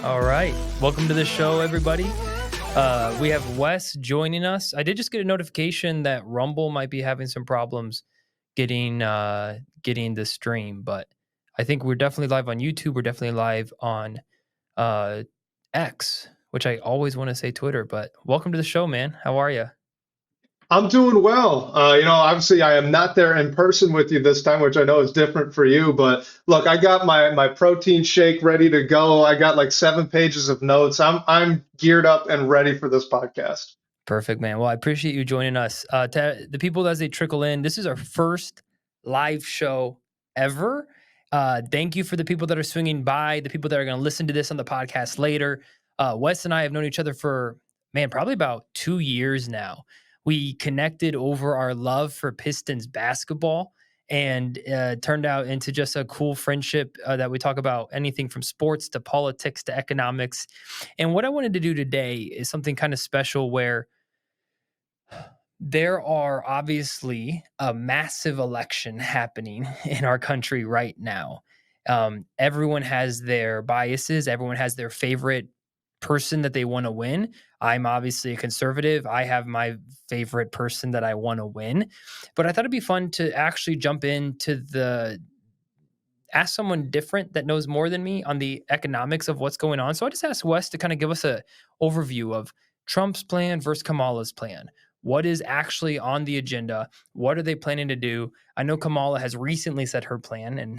All right. Welcome to the show, everybody. We have Wes joining us. I did just get a notification that Rumble might be having some problems getting the stream, but I think we're definitely live on YouTube. We're definitely live on uh, X, which I always want to say Twitter. But welcome to the show, man. How are you? I'm doing well. Obviously, I am not there in person with you this time, which I know is different for you. But look, I got my protein shake ready to go. I got like 7 pages of notes. I'm geared up and ready for this podcast. Perfect, man. Well, I appreciate you joining us. To the people as they trickle in, this is our first live show ever. Thank you for the people that are swinging by, the people that are going to listen to this on the podcast later. Wes and I have known each other for, man, probably about 2 years now. We connected over our love for Pistons basketball and turned out into just a cool friendship that we talk about anything from sports to politics to economics. And what I wanted to do today is something kind of special where there are obviously a massive election happening in our country right now. Everyone has their biases, everyone has their favorite person that they want to win. I'm obviously a conservative. I have my favorite person that I want to win. But I thought it'd be fun to actually jump into the ask someone different that knows more than me on the economics of what's going on. So I just asked Wes to kind of give us a overview of Trump's plan versus Kamala's plan. What is actually on the agenda? What are they planning to do? I know Kamala has recently set her plan, and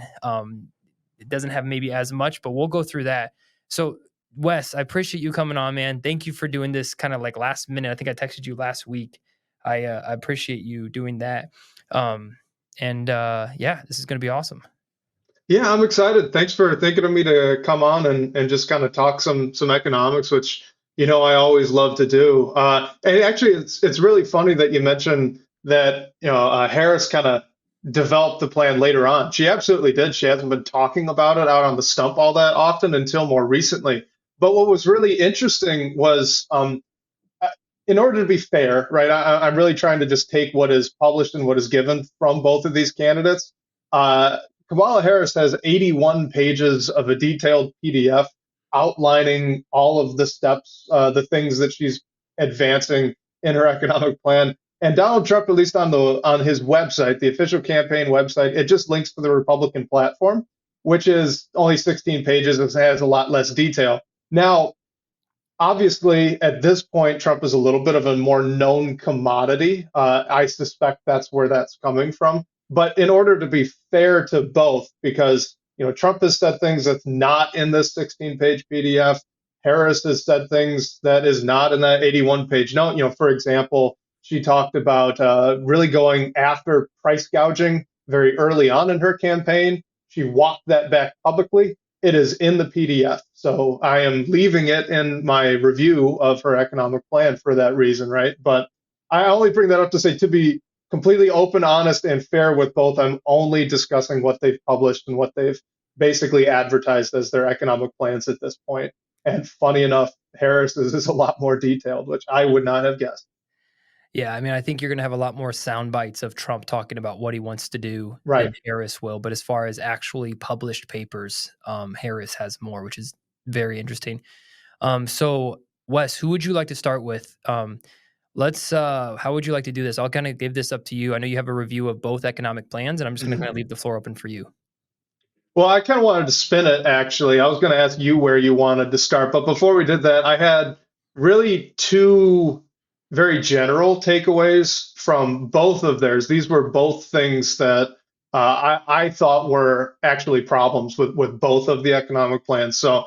it doesn't have maybe as much, but we'll go through that. So, Wes, I appreciate you coming on, man. Thank you for doing this kind of like last minute. I think I texted you last week. I appreciate you doing that. Yeah, this is going to be awesome. Yeah, I'm excited. Thanks for thinking of me to come on and just kind of talk some economics, which I always love to do. And actually, it's really funny that you mentioned that Harris kind of developed the plan later on. She absolutely did. She hasn't been talking about it out on the stump all that often until more recently. But what was really interesting was, in order to be fair, right? I'm really trying to just take what is published and what is given from both of these candidates. Uh, Kamala Harris has 81 pages of a detailed PDF outlining all of the steps, the things that she's advancing in her economic plan. And Donald Trump, at least on his website, the official campaign website, it just links to the Republican platform, which is only 16 pages and has a lot less detail. Now, obviously, at this point, Trump is a little bit of a more known commodity. I suspect that's where that's coming from. But in order to be fair to both, because Trump has said things that's not in this 16-page PDF. Harris has said things that is not in that 81-page note. For example, she talked about really going after price gouging very early on in her campaign. She walked that back publicly. It is in the PDF. So I am leaving it in my review of her economic plan for that reason, right? But I only bring that up to say, to be completely open, honest, and fair with both, I'm only discussing what they've published and what they've basically advertised as their economic plans at this point. And funny enough, Harris's is a lot more detailed, which I would not have guessed. Yeah, I mean, I think you're going to have a lot more sound bites of Trump talking about what he wants to do than Right. Harris will. But as far as actually published papers, Harris has more, which is very interesting. So, Wes, who would you like to start with? How would you like to do this? I'll kind of give this up to you. I know you have a review of both economic plans, and I'm just going to kind of leave the floor open for you. Well, I kind of wanted to spin it, actually. I was going to ask you where you wanted to start. But before we did that, I had really two very general takeaways from both of theirs. These were both things that I thought were actually problems with both of the economic plans. So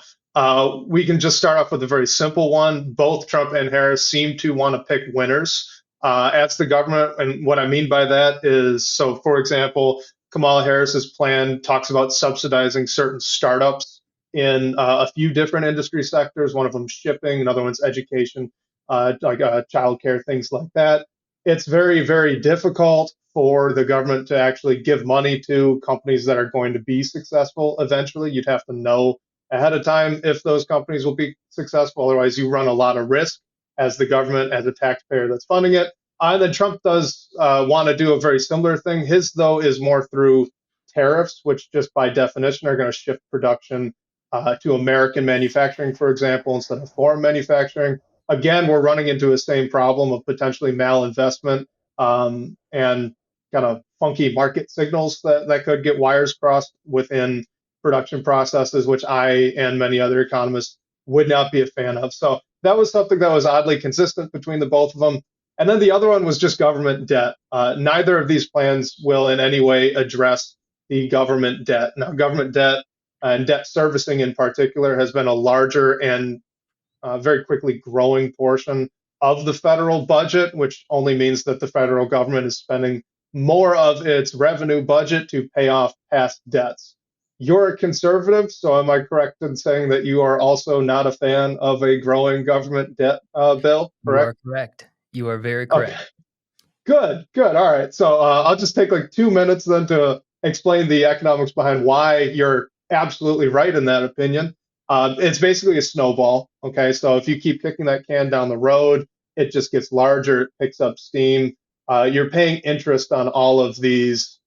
we can just start off with a very simple one. Both Trump and Harris seem to want to pick winners as the government. And what I mean by that is, so for example, Kamala Harris's plan talks about subsidizing certain startups in a few different industry sectors. One of them shipping, another one's education, like childcare, things like that. It's very, very difficult for the government to actually give money to companies that are going to be successful eventually. You'd have to know ahead of time if those companies will be successful. Otherwise, you run a lot of risk as the government, as a taxpayer that's funding it. And then Trump does want to do a very similar thing. His, though, is more through tariffs, which just by definition are going to shift production to American manufacturing, for example, instead of foreign manufacturing. Again, we're running into a same problem of potentially malinvestment and kind of funky market signals that could get wires crossed within production processes, which I and many other economists would not be a fan of. So that was something that was oddly consistent between the both of them. And then the other one was just government debt. Neither of these plans will in any way address the government debt. Now, government debt and debt servicing in particular has been a larger and very quickly growing portion of the federal budget, which only means that the federal government is spending more of its revenue budget to pay off past debts. You're a conservative, so am I correct in saying that you are also not a fan of a growing government debt bill, You correct? are correct. You are very Okay. correct. Good, good. All right. So I'll just take like 2 minutes then to explain the economics behind why you're absolutely right in that opinion. It's basically a snowball. Okay. So if you keep kicking that can down the road, it just gets larger, it picks up steam. You're paying interest on all of these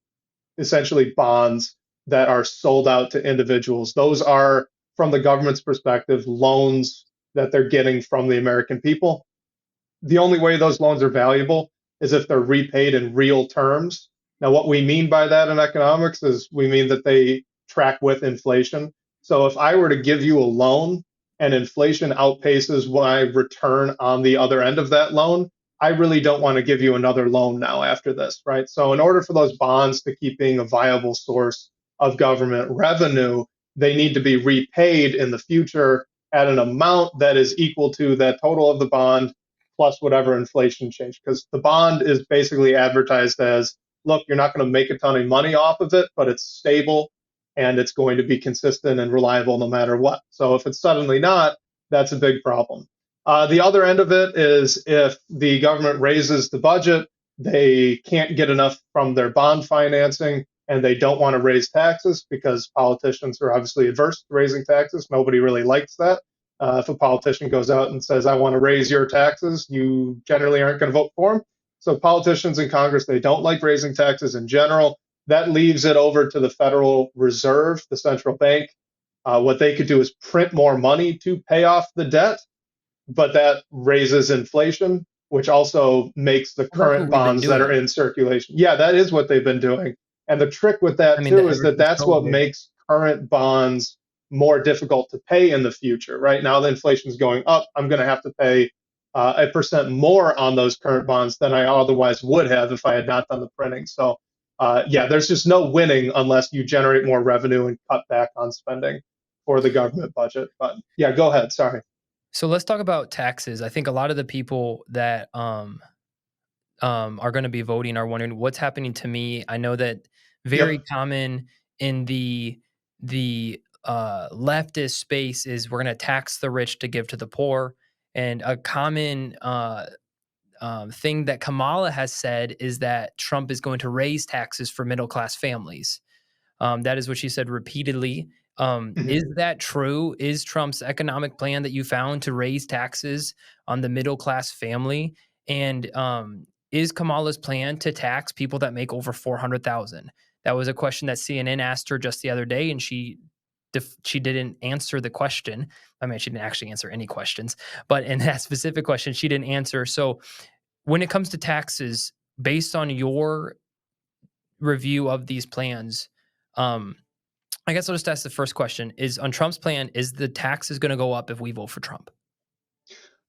essentially bonds that are sold out to individuals. Those are, from the government's perspective, loans that they're getting from the American people. The only way those loans are valuable is if they're repaid in real terms. Now, what we mean by that in economics is we mean that they track with inflation. So if I were to give you a loan and inflation outpaces my return on the other end of that loan, I really don't want to give you another loan now after this, right? So in order for those bonds to keep being a viable source of government revenue, they need to be repaid in the future at an amount that is equal to that total of the bond plus whatever inflation change. Because the bond is basically advertised as, look, you're not going to make a ton of money off of it, but it's stable and it's going to be consistent and reliable no matter what. So if it's suddenly not, that's a big problem. The other end of it is if the government raises the budget, they can't get enough from their bond financing and they don't want to raise taxes because politicians are obviously adverse to raising taxes. Nobody really likes that. If a politician goes out and says, I want to raise your taxes, you generally aren't going to vote for him. So politicians in Congress, they don't like raising taxes in general. That leaves it over to the Federal Reserve, the central bank. What they could do is print more money to pay off the debt, but that raises inflation, which also makes the Well, that's current what we've been bonds that are doing. in circulation. Yeah, that is what they've been doing. And the trick with I that mean, too is ever that since that's what COVID. makes current bonds more difficult to pay in the future. Right now, the inflation is going up. I'm going to have to pay a percent more on those current bonds than I otherwise would have if I had not done the printing. So, yeah, there's just no winning unless you generate more revenue and cut back on spending for the government budget. But yeah, go ahead. Sorry. So let's talk about taxes. I think a lot of the people that are going to be voting are wondering what's happening to me. I know that very Yep. common in the leftist space is we're going to tax the rich to give to the poor, and a common thing that Kamala has said is that Trump is going to raise taxes for middle class families. That is what she said repeatedly. Is Mhm. that true? Is Trump's economic plan that you found to raise taxes on the middle class family? And is Kamala's plan to tax people that make over 400,000? That was a question that CNN asked her just the other day, and she didn't answer the question. I mean, she didn't actually answer any questions, but in that specific question, she didn't answer. So, when it comes to taxes, based on your review of these plans, um, I guess I'll just ask the first question: Is on Trump's plan, is the taxes going to go up if we vote for Trump?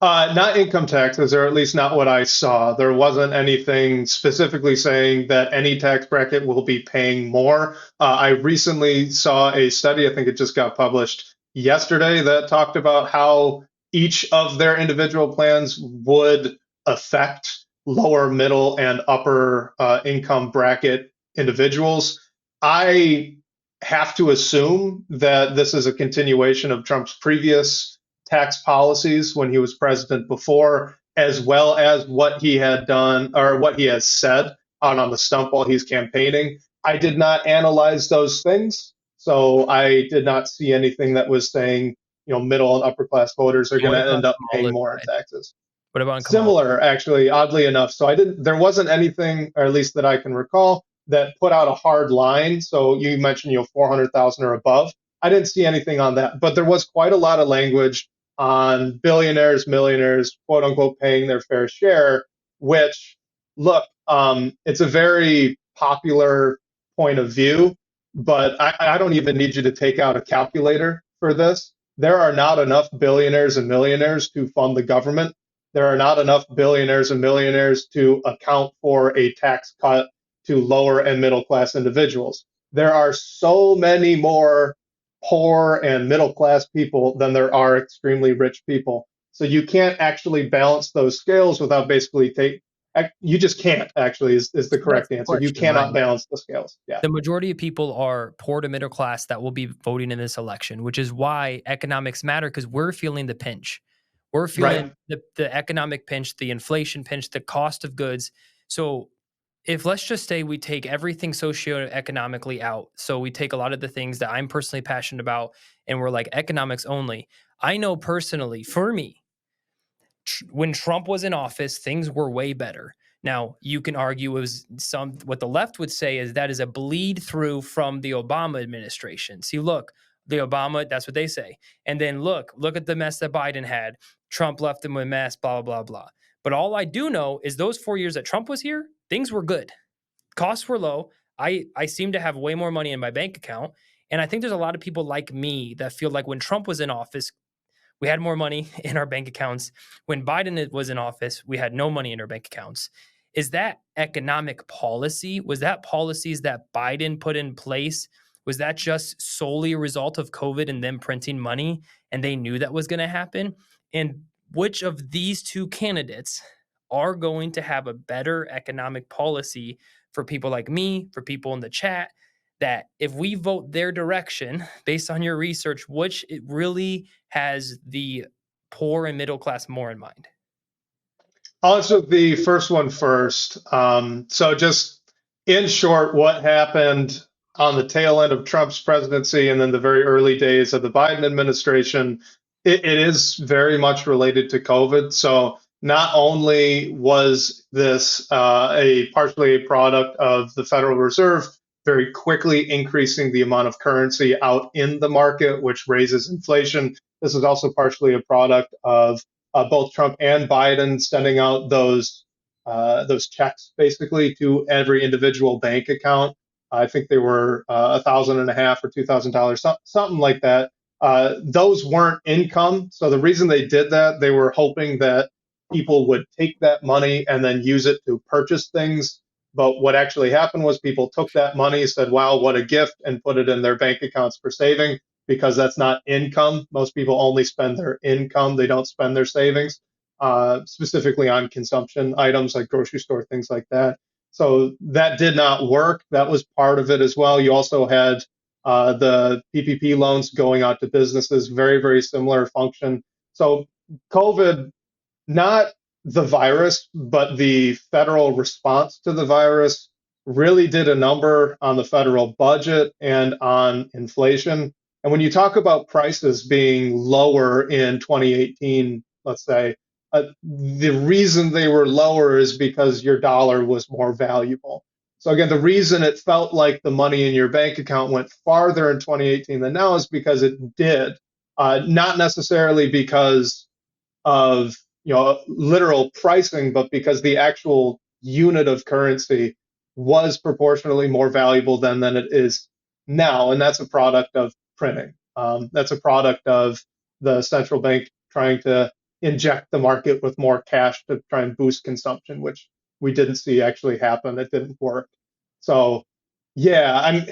Not income taxes, or at least not what I saw. There wasn't anything specifically saying that any tax bracket will be paying more. I recently saw a study, I think it just got published yesterday, that talked about how each of their individual plans would affect lower, middle, and upper income bracket individuals. I have to assume that this is a continuation of Trump's previous tax policies when he was president before, as well as what he had done or what he has said out on the stump while he's campaigning. I did not analyze those things, so I did not see anything that was saying, middle and upper class voters are And going what to about end up paying Kamala's more in side? taxes. What about on Kamala? Similar, actually, oddly enough. So I didn't. There wasn't anything, or at least that I can recall, that put out a hard line. So you mentioned, 400,000 or above. I didn't see anything on that, but there was quite a lot of language on billionaires, millionaires, quote unquote, paying their fair share. Which, look, it's a very popular point of view, but I don't even need you to take out a calculator for this. There are not enough billionaires and millionaires to fund the government. There are not enough billionaires and millionaires to account for a tax cut to lower and middle class individuals. There are so many more poor and middle class people than there are extremely rich people. So you can't actually balance those scales without basically you just can't actually is the So that's correct the answer. You question, right? cannot balance the scales. Yeah. The majority of people are poor to middle class that will be voting in this election, which is why economics matter because we're feeling the pinch. We're feeling Right. the economic pinch, the inflation pinch, the cost of goods. So if let's just say we take everything socioeconomically out, so we take a lot of the things that I'm personally passionate about and we're like economics only. I know personally, for me, when Trump was in office, things were way better. Now, you can argue is some what the left would say is that is a bleed through from the Obama administration. See, look, the Obama, that's what they say. And then look at the mess that Biden had. Trump left them a mess, blah, blah, blah. But all I do know is those 4 years that Trump was here, things were good. Costs were low. I seem to have way more money in my bank account. And I think there's a lot of people like me that feel like when Trump was in office, we had more money in our bank accounts. When Biden was in office, we had no money in our bank accounts. Is that economic policy? Was that policies that Biden put in place? Was that just solely a result of COVID and them printing money and they knew that was going to happen? And which of these two candidates are going to have a better economic policy for people like me, for people in the chat, that if we vote their direction based on your research, which it really has the poor and middle class more in mind? I'll answer the first one first. So, just in short, what happened on the tail end of Trump's presidency and then the very early days of the Biden administration, it is very much related to COVID. So, not only was this a partially a product of the Federal Reserve very quickly increasing the amount of currency out in the market, which raises inflation, this is also partially a product of both Trump and Biden sending out those checks basically to every individual bank account. I think they were $1,500 or $2,000, something like that. Those weren't income, so the reason they did that, they were hoping that people would take that money and then use it to purchase things. But what actually happened was people took that money, said, "Wow, what a gift," and put it in their bank accounts for saving because that's not income. Most people only spend their income, they don't spend their savings, specifically on consumption items like grocery store, things like that. So that did not work. That was part of it as well. You also had the PPP loans going out to businesses, very, very similar function. So COVID, not the virus, but the federal response to the virus really did a number on the federal budget and on inflation. And when you talk about prices being lower in 2018, let's say, the reason they were lower is because your dollar was more valuable. So again, the reason it felt like the money in your bank account went farther in 2018 than now is because it did, not necessarily because of literal pricing, but because the actual unit of currency was proportionally more valuable than it is now, and that's a product of printing. That's a product of the central bank trying to inject the market with more cash to try and boost consumption, which we didn't see actually happen. It didn't work. So, yeah,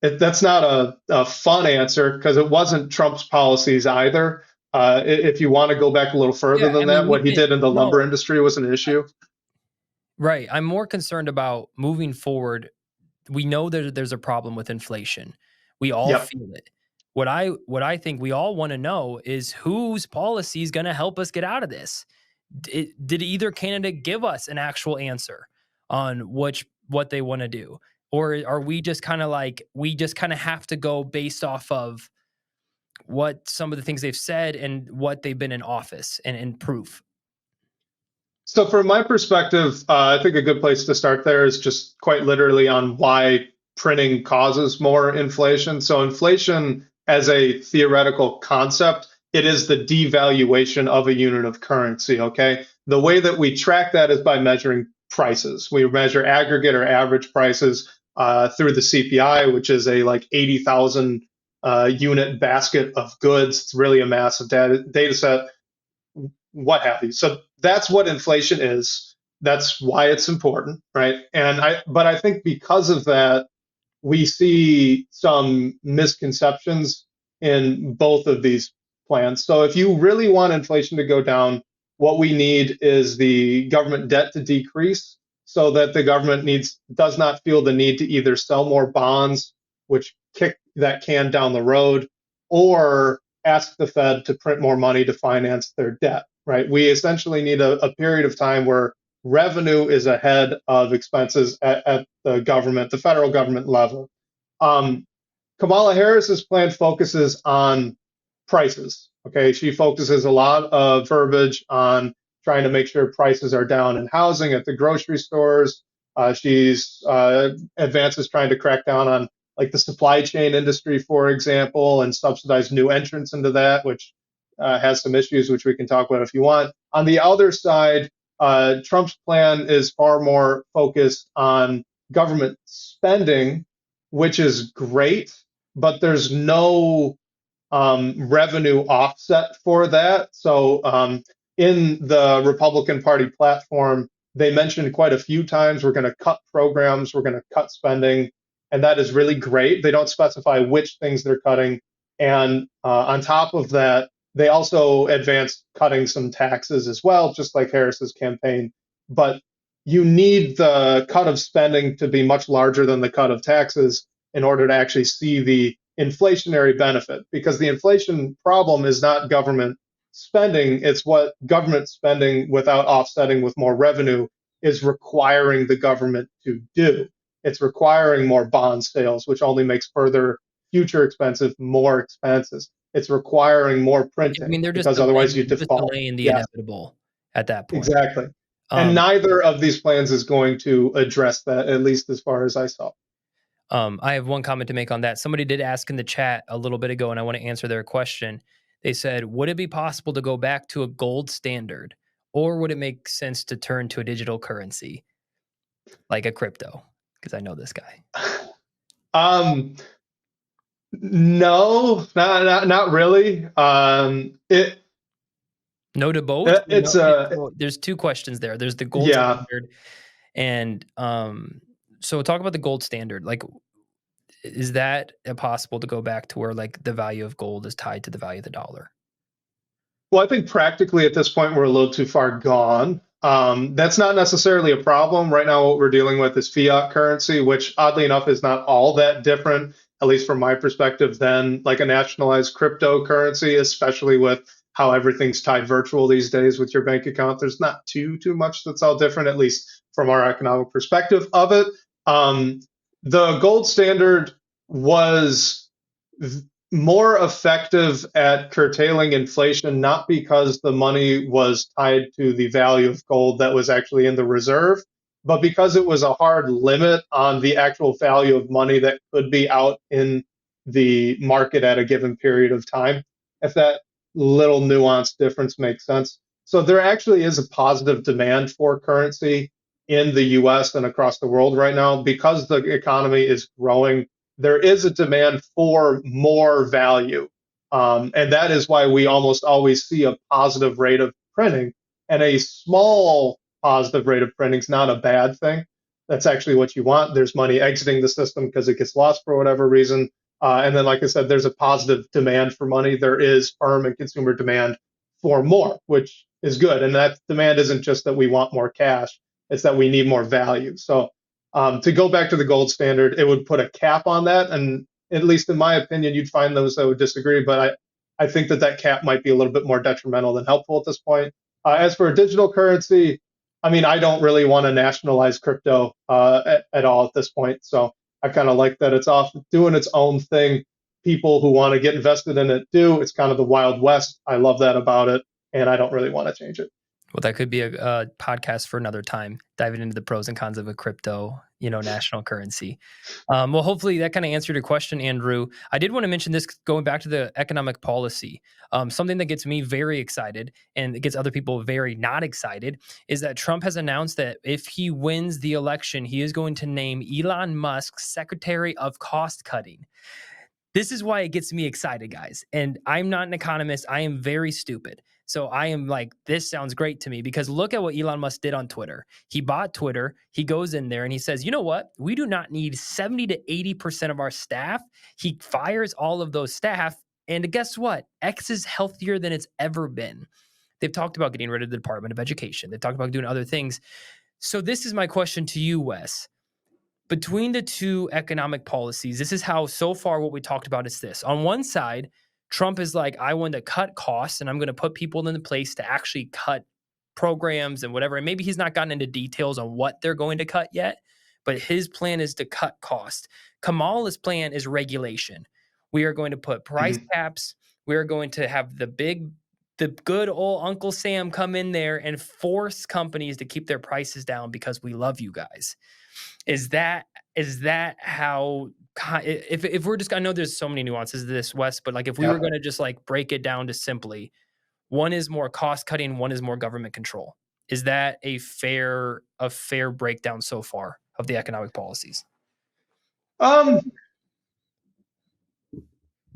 that's not a fun answer because it wasn't Trump's policies either. If you want to go back a little further Yeah, than I mean, that, we what he can did in the lumber no, industry was an issue. right. I'm more concerned about moving forward. We know that there's a problem with inflation. We all Yep. feel it. What I think we all want to know is whose policy is going to help us get out of this. Did either candidate give us an actual answer on what they want to do, or are we just kind of like we just kind of have to go based off of what some of the things they've said and what they've been in office and proof? So, from my perspective, I think a good place to start there is just quite literally on why printing causes more inflation. So, inflation as a theoretical concept, it is the devaluation of a unit of currency. Okay. The way that we track that is by measuring prices. We measure aggregate or average prices through the CPI, which is a like 80,000 unit basket of goods. It's really a massive data set, what have you. So that's what inflation is. That's why it's important, right? But I think because of that, we see some misconceptions in both of these plans. So if you really want inflation to go down, what we need is the government debt to decrease so that the government does not feel the need to either sell more bonds, which kick that can down the road, or ask the Fed to print more money to finance their debt, right? We essentially need a period of time where revenue is ahead of expenses at the federal government level. Um, Kamala Harris's plan focuses on prices. Okay, she focuses a lot of verbiage on trying to make sure prices are down in housing at the grocery stores. She's advances trying to crack down on like the supply chain industry, for example, and subsidize new entrants into that, which has some issues, which we can talk about if you want. On the other side, Trump's plan is far more focused on government spending, which is great, but there's no revenue offset for that. So in the Republican Party platform, they mentioned quite a few times we're going to cut programs, we're going to cut spending, and that is really great. They don't specify which things they're cutting. And on top of that, they also advanced cutting some taxes as well, just like Harris's campaign. But you need the cut of spending to be much larger than the cut of taxes in order to actually see the inflationary benefit, because the inflation problem is not government spending, it's what government spending without offsetting with more revenue is requiring the government to do. It's requiring more bond sales, which only makes further future expensive more expenses. It's requiring more I printing mean, because otherwise you they're just default. delaying the Yes, inevitable at that point. exactly. And Um, neither of these plans is going to address that, at least as far as I saw. I have one comment to make on that. Somebody did ask in the chat a little bit ago, and I want to answer their question. They said, would it be possible to go back to a gold standard, or would it make sense to turn to a digital currency like a crypto? Because I know this guy. Um, no, not really. No to both? Or no, It's well, there's two questions there. There's the gold yeah. standard, and so talk about the gold standard. Like, is that possible to go back to where like the value of gold is tied to the value of the dollar? Well, I think practically at this point we're a little too far gone. That's not necessarily a problem. Right now, what we're dealing with is fiat currency, which oddly enough is not all that different, at least from my perspective, than like a nationalized cryptocurrency, especially with how everything's tied virtual these days with your bank account. There's not too much that's all different, at least from our economic perspective of it. Um, the gold standard was more effective at curtailing inflation, not because the money was tied to the value of gold that was actually in the reserve, but because it was a hard limit on the actual value of money that could be out in the market at a given period of time, if that little nuanced difference makes sense. So there actually is a positive demand for currency in the US and across the world right now because the economy is growing. There is a demand for more value. And that is why we almost always see a positive rate of printing. And a small positive rate of printing is not a bad thing. That's actually what you want. There's money exiting the system because it gets lost for whatever reason. And then, like I said, there's a positive demand for money. There is firm and consumer demand for more, which is good. And that demand isn't just that we want more cash, it's that we need more value. So to go back to the gold standard, it would put a cap on that. And at least in my opinion, you'd find those that would disagree. But I think that cap might be a little bit more detrimental than helpful at this point. As for a digital currency, I mean, I don't really want to nationalize crypto at all at this point. So I kind of like that it's off doing its own thing. People who want to get invested in it do. It's kind of the Wild West. I love that about it. And I don't really want to change it. Well, that could be a podcast for another time, diving into the pros and cons of a crypto, national currency. Well, hopefully that kind of answered your question, Andrew. I did want to mention this going back to the economic policy. Something that gets me very excited and it gets other people very not excited is that Trump has announced that if he wins the election, he is going to name Elon Musk Secretary of Cost Cutting. This is why it gets me excited, guys. And I'm not an economist. I am very stupid. So I am like, this sounds great to me because look at what Elon Musk did on Twitter. He bought Twitter. He goes in there and he says, you know what? We do not need 70 to 80% of our staff. He fires all of those staff. And guess what? X is healthier than it's ever been. They've talked about getting rid of the Department of Education. They've talked about doing other things. So this is my question to you, Wes. Between the two economic policies, this is how so far what we talked about is this. On one side, Trump is like, I want to cut costs and I'm going to put people in the place to actually cut programs and whatever. And maybe he's not gotten into details on what they're going to cut yet, but his plan is to cut costs. Kamala's plan is regulation. We are going to put price Mhm. caps. We are going to have the good old Uncle Sam come in there and force companies to keep their prices down because we love you guys. Is that how if we're just I know there's so many nuances to this, Wes, but like if we were Yeah. going to just like break it down to simply one is more cost cutting, one is more government control. Is that a fair breakdown so far of the economic policies? Um,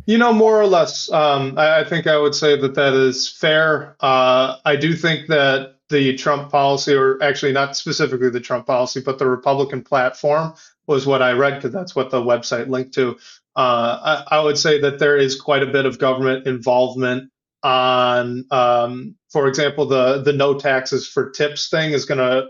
more or less, I think I would say that that is fair. I do think that the Trump policy, or actually not specifically the Trump policy, but the Republican platform was what I read because that's what the website linked to. I would say that there is quite a bit of government involvement on, for example, the no taxes for tips thing is going to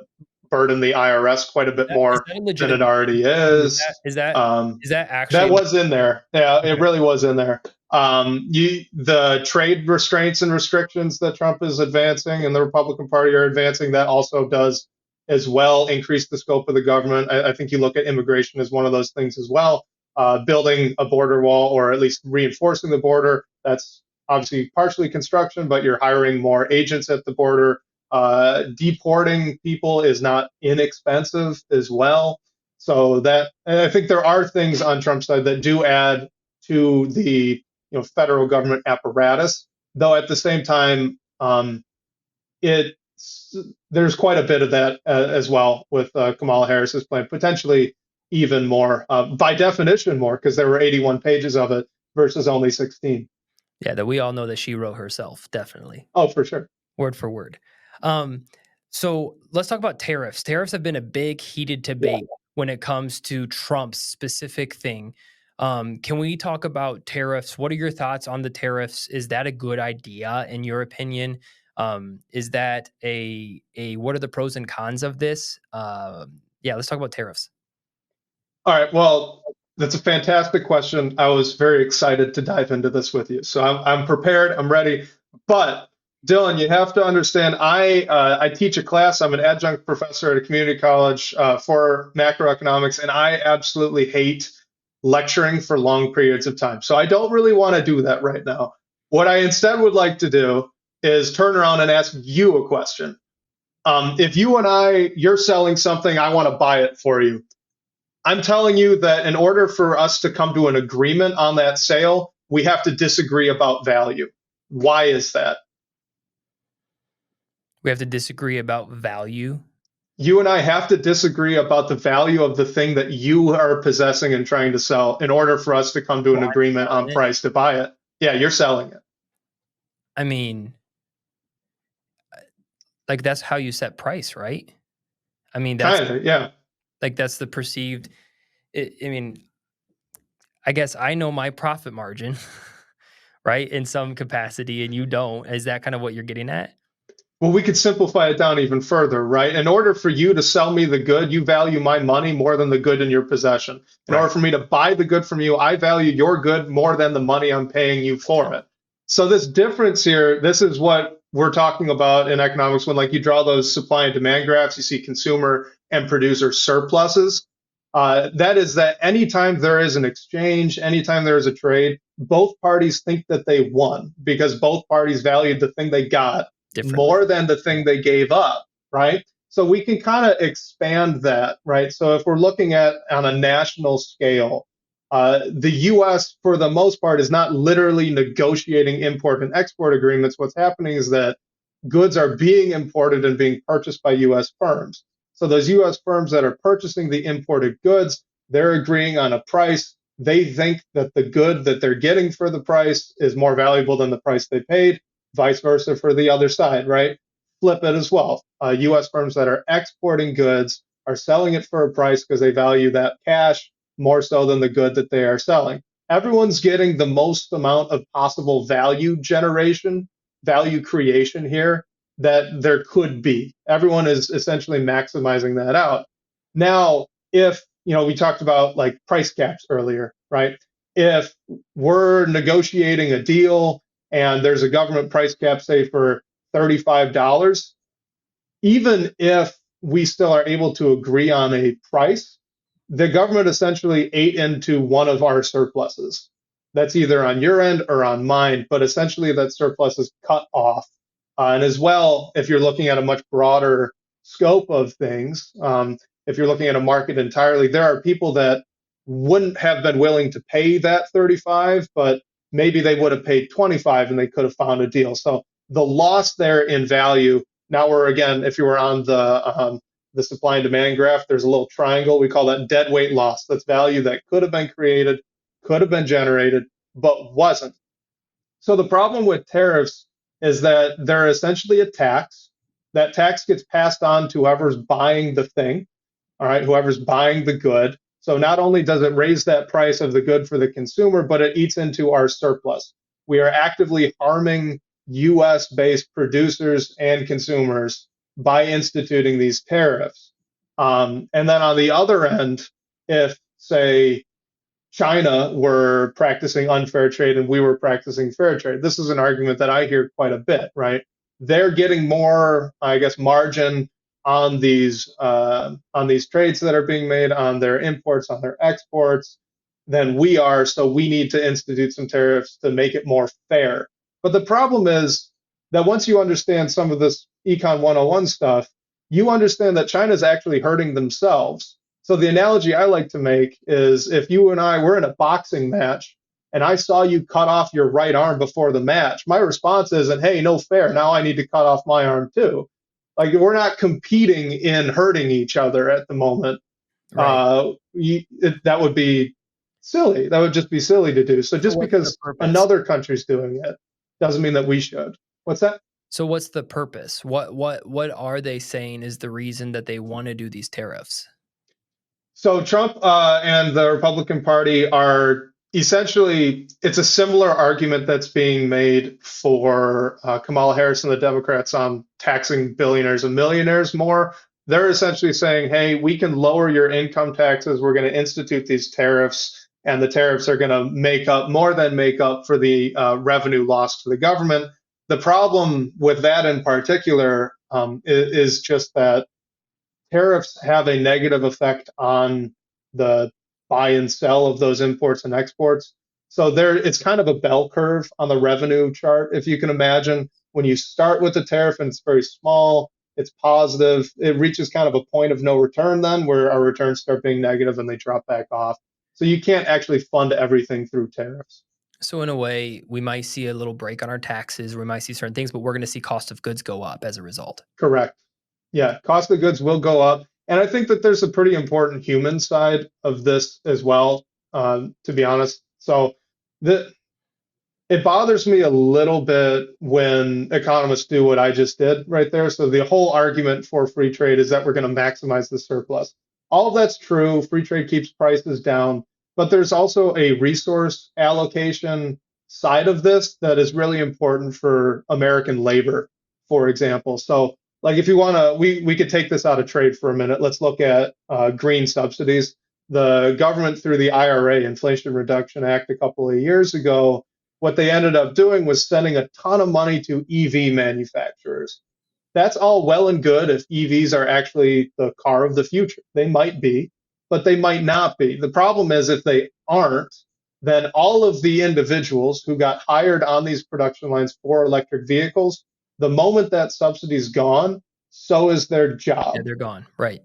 burden the IRS quite a bit Is more that a than it legitimate already is is. that is that Um, is that actually that was in there. Yeah, it okay. really was in there. The trade restraints and restrictions that Trump is advancing and the Republican Party are advancing, that also does as well increase the scope of the government. I think you look at immigration as one of those things as well. Building a border wall or at least reinforcing the border, that's obviously partially construction, but you're hiring more agents at the border. Deporting people is not inexpensive as well. So that, and I think there are things on Trump's side that do add to the federal government apparatus, though at the same time, it there's quite a bit of that as well with Kamala Harris's plan, potentially even more, by definition more, because there were 81 pages of it versus only 16. Yeah, that we all know that she wrote herself, definitely. Oh, for sure. Word for word. Um, so let's talk about tariffs. Tariffs have been a big heated debate when it comes to Trump's specific thing. Can we talk about tariffs? What are your thoughts on the tariffs? Is that a good idea in your opinion? Is that a what are the pros and cons of this? Yeah, let's talk about tariffs. All right. Well, that's a fantastic question. I was very excited to dive into this with you. So I'm prepared. I'm ready. But Dillon, you have to understand. I teach a class. I'm an adjunct professor at a community college for macroeconomics, and I absolutely hate lecturing for long periods of time. So I don't really want to do that right now. What I instead would like to do is turn around and ask you a question. If you're selling something, I want to buy it for you. I'm telling you that in order for us to come to an agreement on that sale, we have to disagree about value. Why is that? We have to disagree about value. You and I have to disagree about the value of the thing that you are possessing and trying to sell in order for us to come to Well, an I'm agreement selling on it. price to buy it. Yeah, you're selling it. I mean, like that's how you set price, right? I mean, that's Kind of, yeah. like that's the perceived. I mean, I guess I know my profit margin, right, in some capacity, and you don't. Is that kind of what you're getting at? Well, we could simplify it down even further, right? In order for you to sell me the good, you value my money more than the good in your possession. In order Right. for me to buy the good from you, I value your good more than the money I'm paying you for it. So this difference here, this is what we're talking about in economics when like you draw those supply and demand graphs, you see consumer and producer surpluses. That is that anytime there is an exchange, anytime there is a trade, both parties think that they won because both parties valued the thing they got differently. more than the thing they gave up, right? So we can kind of expand that, right? So if we're looking at on a national scale, the US, for the most part, is not literally negotiating import and export agreements. What's happening is that goods are being imported and being purchased by US firms. So those US firms that are purchasing the imported goods, they're agreeing on a price. They think that the good that they're getting for the price is more valuable than the price they paid, vice versa for the other side, right? Flip it as well. US firms that are exporting goods are selling it for a price because they value that cash more so than the good that they are selling. Everyone's getting the most amount of possible value generation, value creation here that there could be. Everyone is essentially maximizing that out. Now, if we talked about like price caps earlier, right? If we're negotiating a deal and there's a government price cap, say for $35, even if we still are able to agree on a price, the government essentially ate into one of our surpluses. That's either on your end or on mine, but essentially that surplus is cut off. And as well, if you're looking at a much broader scope of things, if you're looking at a market entirely, there are people that wouldn't have been willing to pay that 35, but maybe they would have paid 25 and they could have found a deal. So the loss there in value. Now we're again, if you were on the supply and demand graph, there's a little triangle. We call that dead weight loss. That's value that could have been created, could have been generated, but wasn't. So the problem with tariffs is that they're essentially a tax. That tax gets passed on to whoever's buying the thing, all right, whoever's buying the good. So not only does it raise that price of the good for the consumer, but it eats into our surplus. We are actively harming US based producers and consumers by instituting these tariffs. And then on the other end, if, say, China were practicing unfair trade and we were practicing fair trade. This is an argument that I hear quite a bit, right? They're getting more, I guess, margin on these trades that are being made, on their imports, on their exports, than we are. So we need to institute some tariffs to make it more fair. But the problem is that once you understand some of this Econ 101 stuff, you understand that China is actually hurting themselves. So the analogy I like to make is if you and I were in a boxing match and I saw you cut off your right arm before the match, my response isn't, hey, no fair. Now I need to cut off my arm too. Like we're not competing in hurting each other at the moment. Right. That would be silly. That would just be silly to do. So So just what's the because purpose? another country's doing it doesn't mean that we should. What's that? So what's the purpose? What are they saying is the reason that they want to do these tariffs? So Trump and the Republican Party are essentially, it's a similar argument that's being made for Kamala Harris and the Democrats on taxing billionaires and millionaires more. They're essentially saying, hey, we can lower your income taxes. We're going to institute these tariffs, and the tariffs are going to make up more than make up for the revenue lost to the government. The problem with that in particular is just that tariffs have a negative effect on the buy and sell of those imports and exports. So there, it's kind of a bell curve on the revenue chart, if you can imagine. When you start with a tariff and it's very small, it's positive, it reaches kind of a point of no return then where our returns start being negative and they drop back off. So you can't actually fund everything through tariffs. So in a way, we might see a little break on our taxes, we might see certain things, but we're going to see cost of goods go up as a result. Correct. Yeah, cost of goods will go up. And I think that there's a pretty important human side of this as well, to be honest. So the, it bothers me a little bit when economists do what I just did right there. So the whole argument for free trade is that we're going to maximize the surplus. All of that's true. Free trade keeps prices down, but there's also a resource allocation side of this that is really important for American labor, for example. So like if you want to, we could take this out of trade for a minute. Let's look at green subsidies. The government through the IRA, Inflation Reduction Act, a couple of years ago, what they ended up doing was sending a ton of money to EV manufacturers. That's all well and good if EVs are actually the car of the future. They might be, but they might not be. The problem is if they aren't, then all of the individuals who got hired on these production lines for electric vehicles The moment that subsidy's gone, so is their Yeah, job. they're gone. Right.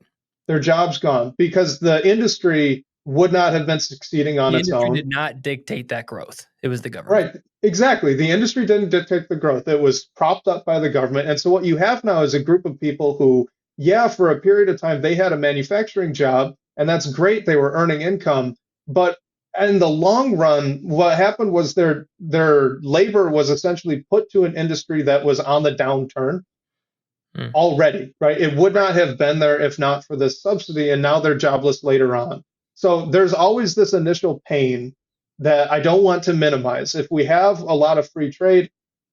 Their job's gone because the industry would not have been succeeding on The its industry own. did not dictate that growth. It was the government. Right. Exactly. The industry didn't dictate the growth. It was propped up by the government. And so what you have now is a group of people who, yeah, for a period of time, they had a manufacturing job, and that's great. They were earning income. But in the long run, what happened was their labor was essentially put to an industry that was on the downturn Mm, already, right? It would not have been there if not for this subsidy, and now they're jobless later on. So there's always this initial pain that I don't want to minimize. If we have a lot of free trade,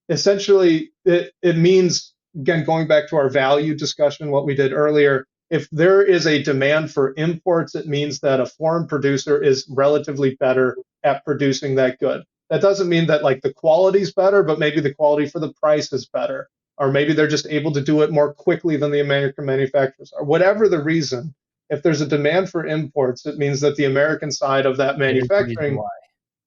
essentially it means, again, going back to our value discussion, what we did earlier, if there is a demand for imports, it means that a foreign producer is relatively better at producing that good. That doesn't mean that like the quality's better, but maybe the quality for the price is better, or maybe they're just able to do it more quickly than the American manufacturers are. Whatever the reason, if there's a demand for imports, it means that the American side of that it is the reason manufacturing, why.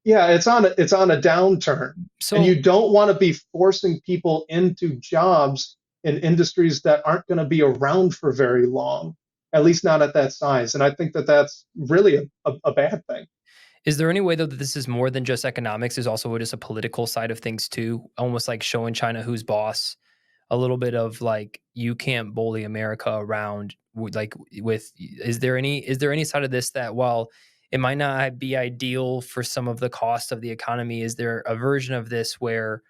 yeah, it's on a downturn, and So you don't want to be forcing people into jobs in industries that aren't going to be around for very long, at least not at that size. And I think that that's really a bad thing. is there any way though that this is more than just economics? There's also just a political side of things too, almost like showing China who's boss. A little bit of like you can't bully America around like with is there any side of this that while it might not be ideal for some of the cost of the economy, is there a version of this where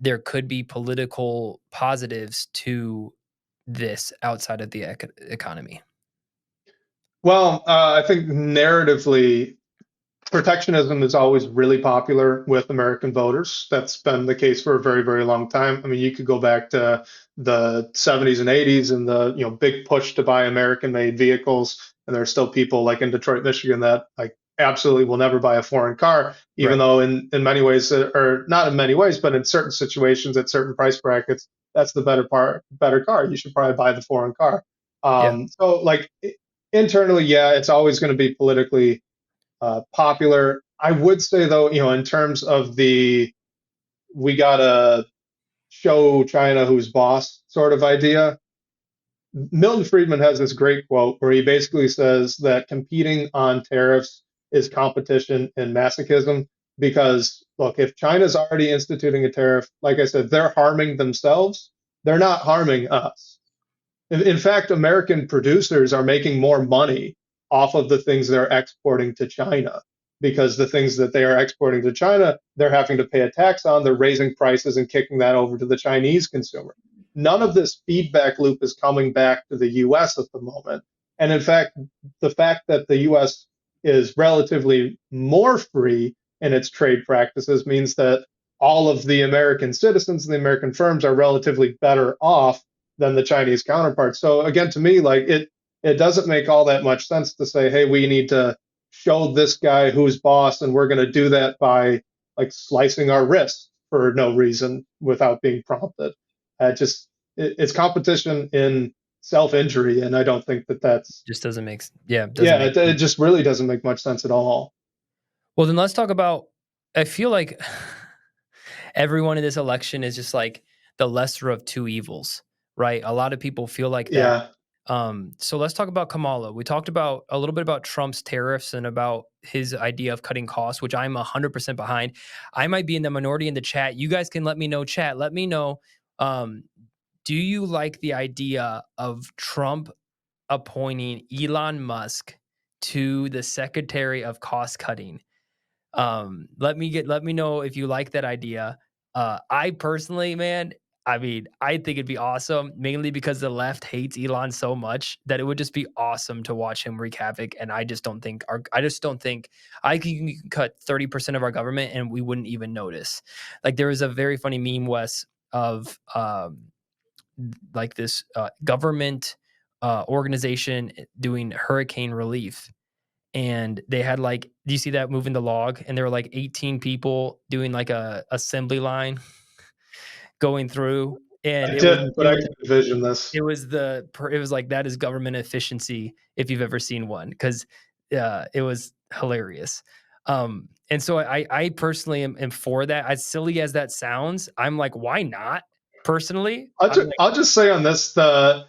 there could be political positives to this outside of the economy? Well, I think narratively, protectionism is always really popular with American voters. That's been the case for a very, very long time. I mean, you could go back to the 70s and 80s and the big push to buy American-made vehicles, and there are still people like in Detroit, Michigan, that like absolutely will never buy a foreign car, even Right. though in many ways, or not in many ways, but in certain situations at certain price brackets, that's the better car. You should probably buy the foreign car. Yeah. So like internally, yeah, it's always going to be politically popular. I would say though, in terms of the we gotta show China who's boss sort of idea, Milton Friedman has this great quote where he basically says that competing on tariffs is competition and masochism. Because look, if China's already instituting a tariff, like I said, they're harming themselves. They're not harming us. In fact, American producers are making more money off of the things they're exporting to China, because the things that they are exporting to China, they're having to pay a tax on. They're raising prices and kicking that over to the Chinese consumer. None of this feedback loop is coming back to the US at the moment. And in fact, the fact that the US is relatively more free in its trade practices means that all of the American citizens and the American firms are relatively better off than the Chinese counterparts. So again, to me, like it doesn't make all that much sense to say, hey, we need to show this guy who's boss, and we're going to do that by like slicing our wrists for no reason without being prompted. It's competition in self injury, and I don't think that that's Just doesn't make yeah, doesn't yeah, make it sense. just really doesn't make much sense at all. Well, then let's talk about I feel like everyone in this election is just like the lesser of two evils, right? A lot of people feel like that. Yeah, So let's talk about Kamala. We talked about a little bit about Trump's tariffs and about his idea of cutting costs, which I'm 100% behind. I might be in the minority in the chat. You guys can let me know, chat. Let me know. Um, do you like the idea of Trump appointing Elon Musk to the Secretary of Cost Cutting? Let me know if you like that idea. I personally, man, I mean, I think it'd be awesome, mainly because the left hates Elon so much that it would just be awesome to watch him wreak havoc. And I just don't think I can cut 30% of our government and we wouldn't even notice. Like there was a very funny meme, Wes, of like this government organization doing hurricane relief, and they had like, do you see that moving the log? And there were like 18 people doing like a assembly line going through, and I it was did, but it I was can envision this. it was like that is government efficiency if you've ever seen one, because it was hilarious. And so I personally am for that. As silly as that sounds, I'm like, why not? Personally, I'll I'm just, like, I'll just say on this, the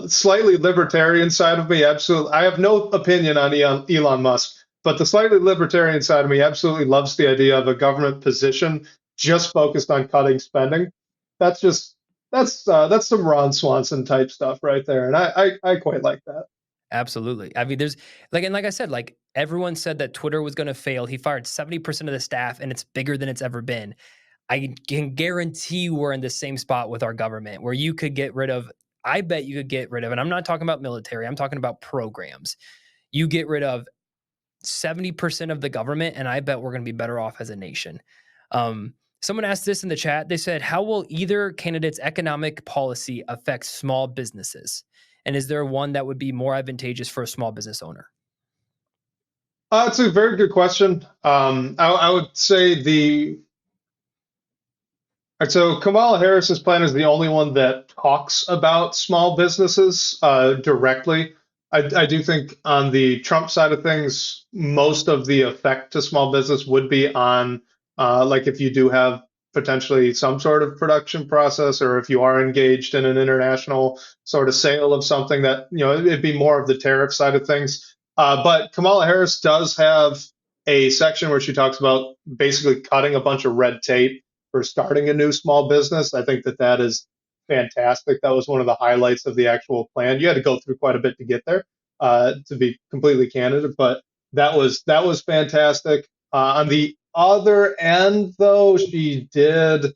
slightly libertarian side of me, absolutely. I have no opinion on Elon Musk, but the slightly libertarian side of me absolutely loves the idea of a government position just focused on cutting spending. That's just that's some Ron Swanson type stuff right there, and I quite like that. absolutely. I mean, there's like, and like I said, like everyone said that Twitter was going to fail. He fired 70% of the staff, and it's bigger than it's ever been. I can guarantee we're in the same spot with our government where you could get rid of, I bet you could get rid of, and I'm not talking about military, I'm talking about programs. You get rid of 70% of the government, and I bet we're going to be better off as a nation. Someone asked this in the chat. They said, how will either candidate's economic policy affect small businesses? And is there one that would be more advantageous for a small business owner? It's a very good question. I would say so Kamala Harris's plan is the only one that talks about small businesses directly. I do think on the Trump side of things, most of the effect to small business would be on like if you do have potentially some sort of production process, or if you are engaged in an international sort of sale of something, that it'd be more of the tariff side of things. But Kamala Harris does have a section where she talks about basically cutting a bunch of red tape for starting a new small business. I think that is fantastic. That was one of the highlights of the actual plan. You had to go through quite a bit to get there, to be completely candid, but that was fantastic. On the other end, though, she did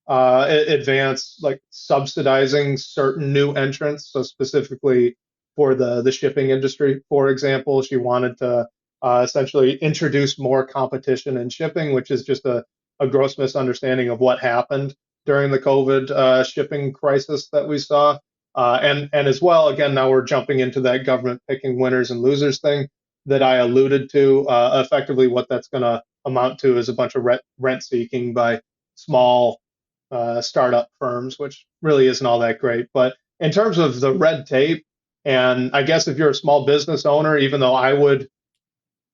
advance like subsidizing certain new entrants. So specifically for the shipping industry, for example, she wanted to essentially introduce more competition in shipping, which is just a gross misunderstanding of what happened during the COVID shipping crisis that we saw. And as well, again, now we're jumping into that government picking winners and losers thing that I alluded to. Effectively, what that's going to amount to is a bunch of rent seeking by small startup firms, which really isn't all that great. But in terms of the red tape, and I guess if you're a small business owner, even though I would,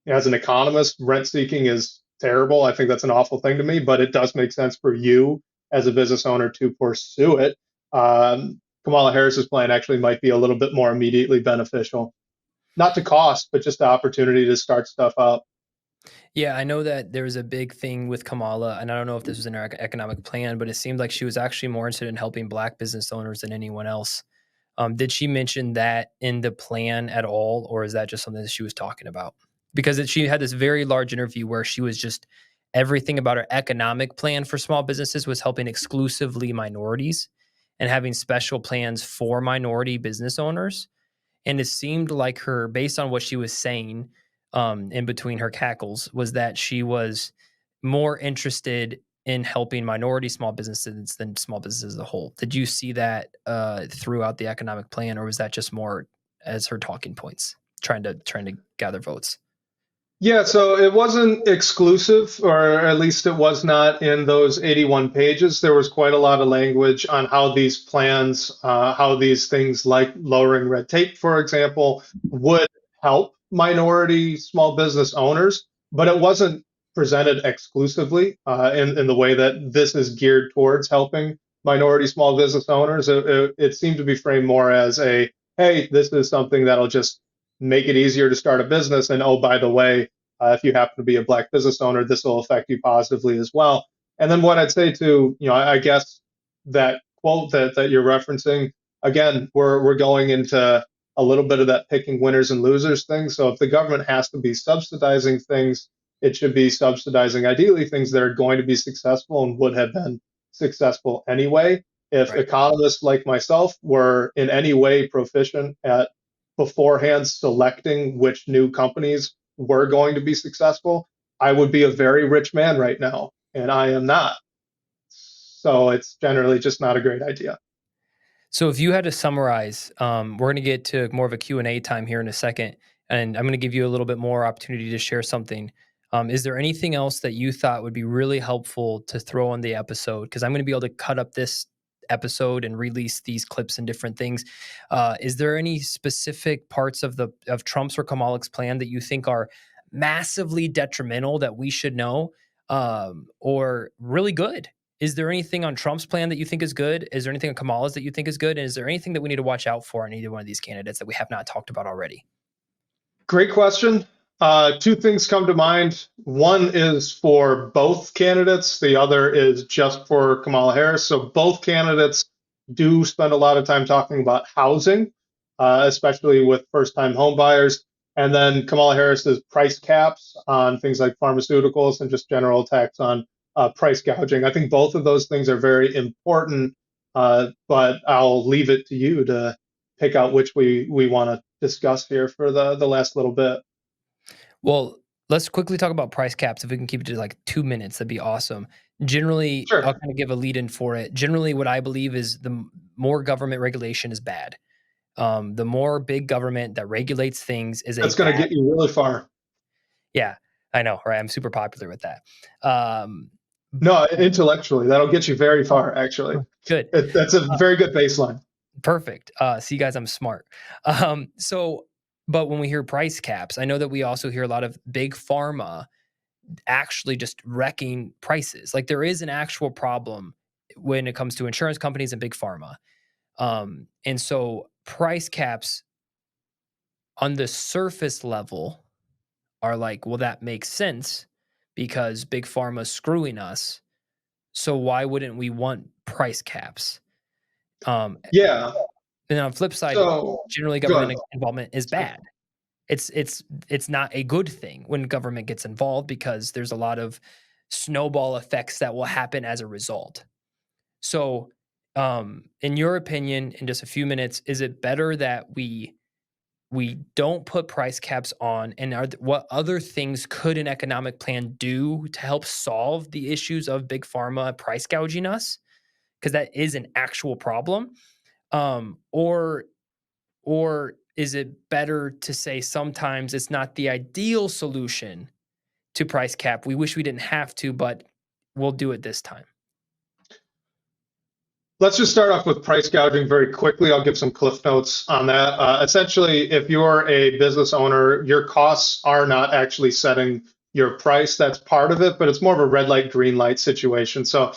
as an economist, rent seeking is terrible. I think that's an awful thing to me, but it does make sense for you as a business owner to pursue it. Kamala Harris's plan actually might be a little bit more immediately beneficial, not to cost, but just the opportunity to start stuff up. Yeah, I know that there was a big thing with Kamala, and I don't know if this was in her economic plan, but it seemed like she was actually more interested in helping Black business owners than anyone else. Did she mention that in the plan at all, or is that just something that she was talking about? Because she had this very large interview where she was just everything about her economic plan for small businesses was helping exclusively minorities and having special plans for minority business owners. And it seemed like her, based on what she was saying, in between her cackles, was that she was more interested in helping minority small businesses than small businesses as a whole. Did you see that throughout the economic plan, or was that just more as her talking points, trying to gather votes? Yeah, so it wasn't exclusive, or at least it was not in those 81 pages. There was quite a lot of language on how these plans, how these things like lowering red tape, for example, would help minority small business owners, but it wasn't presented exclusively in the way that this is geared towards helping minority small business owners. It seemed to be framed more as a, hey, this is something that'll just make it easier to start a business. And oh, by the way, if you happen to be a Black business owner, this will affect you positively as well. And then what I'd say to, I guess that quote that you're referencing, again, we're going into a little bit of that picking winners and losers thing. So if the government has to be subsidizing things, it should be subsidizing ideally things that are going to be successful and would have been successful anyway. If Right. economists like myself were in any way proficient at beforehand selecting which new companies were going to be successful, I would be a very rich man right now, and I am not. So it's generally just not a great idea. So if you had to summarize, we're going to get to more of a Q&A time here in a second, and I'm going to give you a little bit more opportunity to share something. Is there anything else that you thought would be really helpful to throw on the episode? Because I'm going to be able to cut up this episode and release these clips and different things. Is there any specific parts of Trump's or Kamala's plan that you think are massively detrimental that we should know, or really good? is there anything on Trump's plan that you think is good? Is there anything on Kamala's that you think is good? And is there anything that we need to watch out for in either one of these candidates that we have not talked about already? Great question. Two things come to mind. One is for both candidates. The other is just for Kamala Harris. So both candidates do spend a lot of time talking about housing, especially with first-time home buyers. And then Kamala Harris's price caps on things like pharmaceuticals and just general attacks on price gouging. I think both of those things are very important, but I'll leave it to you to pick out which we want to discuss here for the last little bit. Well, let's quickly talk about price caps. If we can keep it to like 2 minutes, that'd be awesome. Generally, I'll Sure. kind of give a lead in for it. Generally, what I believe is more government regulation is bad. The more big government that regulates things is a That's going to bad. get you really far. Yeah, I know, right? I'm super popular with that. Um, No, intellectually, that'll get you very far, actually. Good. That's a very good baseline. Perfect. See, guys, I'm smart. So, but when we hear price caps, I know that we also hear a lot of big pharma actually just wrecking prices. Like there is an actual problem when it comes to insurance companies and big pharma. And so price caps on the surface level are like, well, that makes sense because big pharma's screwing us. So why wouldn't we want price caps? Um, Yeah. then on the flip side, So generally go ahead. government involvement is bad. It's not a good thing when government gets involved because there's a lot of snowball effects that will happen as a result. So, in your opinion, in just a few minutes, is it better that we don't put price caps on, and what other things could an economic plan do to help solve the issues of big pharma price gouging us? Because that is an actual problem. Um, or or is it better to say sometimes it's not the ideal solution to price cap? We wish we didn't have to, but we'll do it this time. Let's just start off with price gouging very quickly. I'll give some cliff notes on that. Essentially, if you're a business owner, your costs are not actually setting your price. That's part of it, but it's more of a red light, green light situation. So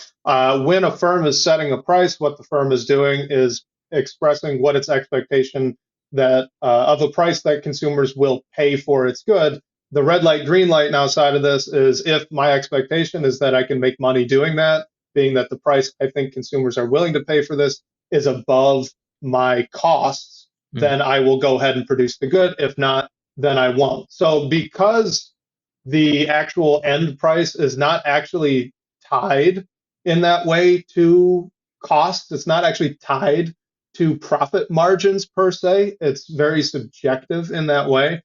when a firm is setting a price, what the firm is doing is expressing what its expectation that of a price that consumers will pay for its good. The red light, green light now side of this is if my expectation is that I can make money doing that, being that the price I think consumers are willing to pay for this is above my costs, Mm. then I will go ahead and produce the good. If not, then I won't. So because the actual end price is not actually tied in that way to costs, it's not actually tied to profit margins per se. It's very subjective in that way.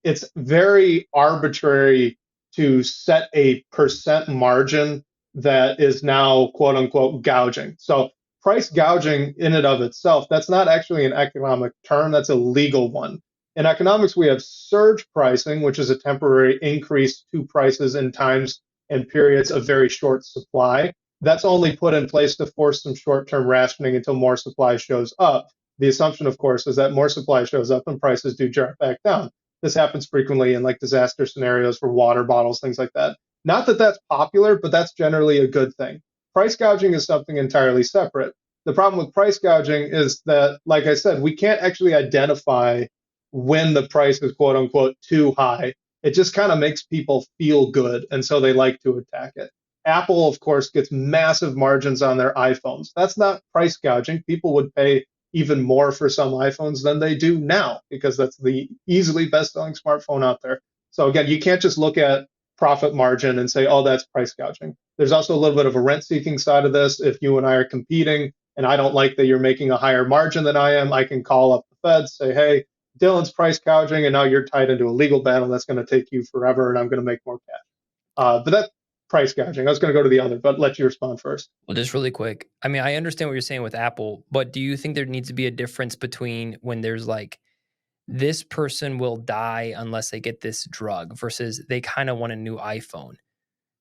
It's very arbitrary to set a percent margin that is now quote unquote gouging. So price gouging in and of itself, that's not actually an economic term, that's a legal one. In economics, we have surge pricing, which is a temporary increase to prices in times and periods of very short supply. That's only put in place to force some short-term rationing until more supply shows up. The assumption, of course, is that more supply shows up and prices do drop back down. This happens frequently in like disaster scenarios for water bottles, things like that. Not that that's popular, but that's generally a good thing. Price gouging is something entirely separate. The problem with price gouging is that, like I said, we can't actually identify when the price is quote unquote too high. It just kind of makes people feel good. And so they like to attack it. Apple, of course, gets massive margins on their iPhones. That's not price gouging. People would pay even more for some iPhones than they do now because that's the easily best selling smartphone out there. So again, you can't just look at profit margin and say, oh, that's price gouging. There's also a little bit of a rent seeking side of this. If you and I are competing and I don't like that you're making a higher margin than I am, I can call up the feds, say, hey, Dillon's price gouging, and now you're tied into a legal battle that's going to take you forever, and I'm going to make more cash. But that's price gouging. I was going to go to the other, but let you respond first. Well, just really quick. I mean, I understand what you're saying with Apple, but do you think there needs to be a difference between when there's like this person will die unless they get this drug versus they kind of want a new iPhone?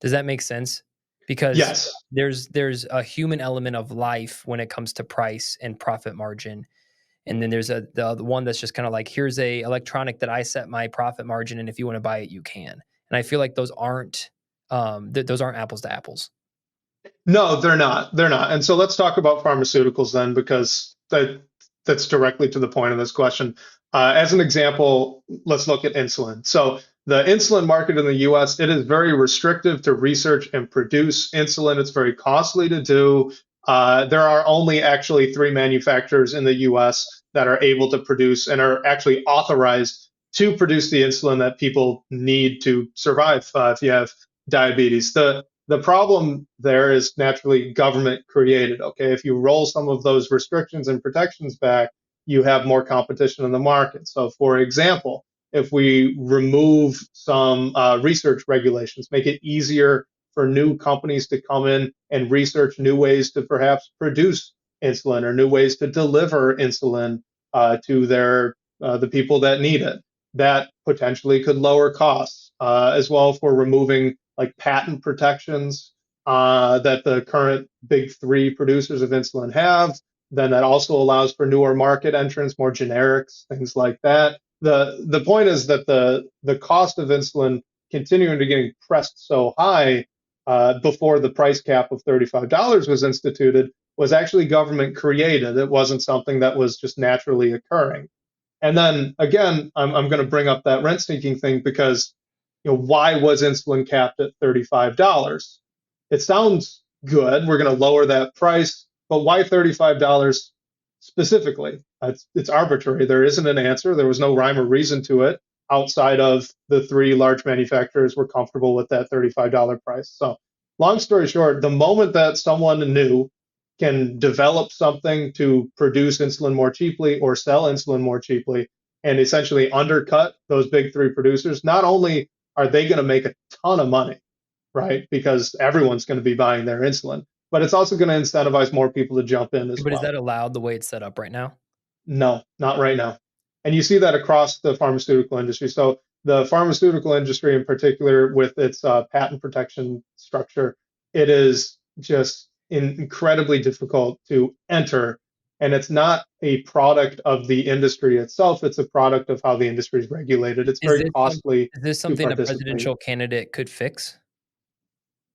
Does that make sense? Because Yes. there's a human element of life when it comes to price and profit margin. And then there's the one that's just kind of like, here's a electronic that I set my profit margin, and if you want to buy it, you can. And I feel like those aren't those aren't apples to apples. No, they're not. They're not. And so let's talk about pharmaceuticals then, because that's directly to the point of this question. As an example, let's look at insulin. So the insulin market in the U.S., it is very restrictive to research and produce insulin. It's very costly to do. There are only actually three manufacturers in the U.S. that are able to produce and are actually authorized to produce the insulin that people need to survive if you have diabetes. The problem there is naturally government created. Okay, if you roll some of those restrictions and protections back, you have more competition in the market. So, for example, if we remove some research regulations, make it easier for new companies to come in and research new ways to perhaps produce insulin or new ways to deliver insulin to the people that need it, that potentially could lower costs as well. For removing like patent protections that the current big three producers of insulin have, then that also allows for newer market entrants, more generics, things like that. The point is that the cost of insulin continuing to getting pressed so high before the price cap of $35 was instituted was actually government created. It wasn't something that was just naturally occurring. And then again, I'm going to bring up that rent seeking thing because, why was insulin capped at $35? It sounds good. We're going to lower that price, but why $35 specifically? It's arbitrary. There isn't an answer. There was no rhyme or reason to it outside of the three large manufacturers were comfortable with that $35 price. So, long story short, the moment that someone new can develop something to produce insulin more cheaply or sell insulin more cheaply and essentially undercut those big three producers, not only are they going to make a ton of money, right? Because everyone's going to be buying their insulin, but it's also going to incentivize more people to jump in as But is well. that allowed the way it's set up right now? No, not right now. And you see that across the pharmaceutical industry. So the pharmaceutical industry in particular, with its patent protection structure, it is just incredibly difficult to enter. And it's not a product of the industry itself. It's a product of how the industry is regulated. It's Is very this costly is this to something a participate. presidential candidate could fix?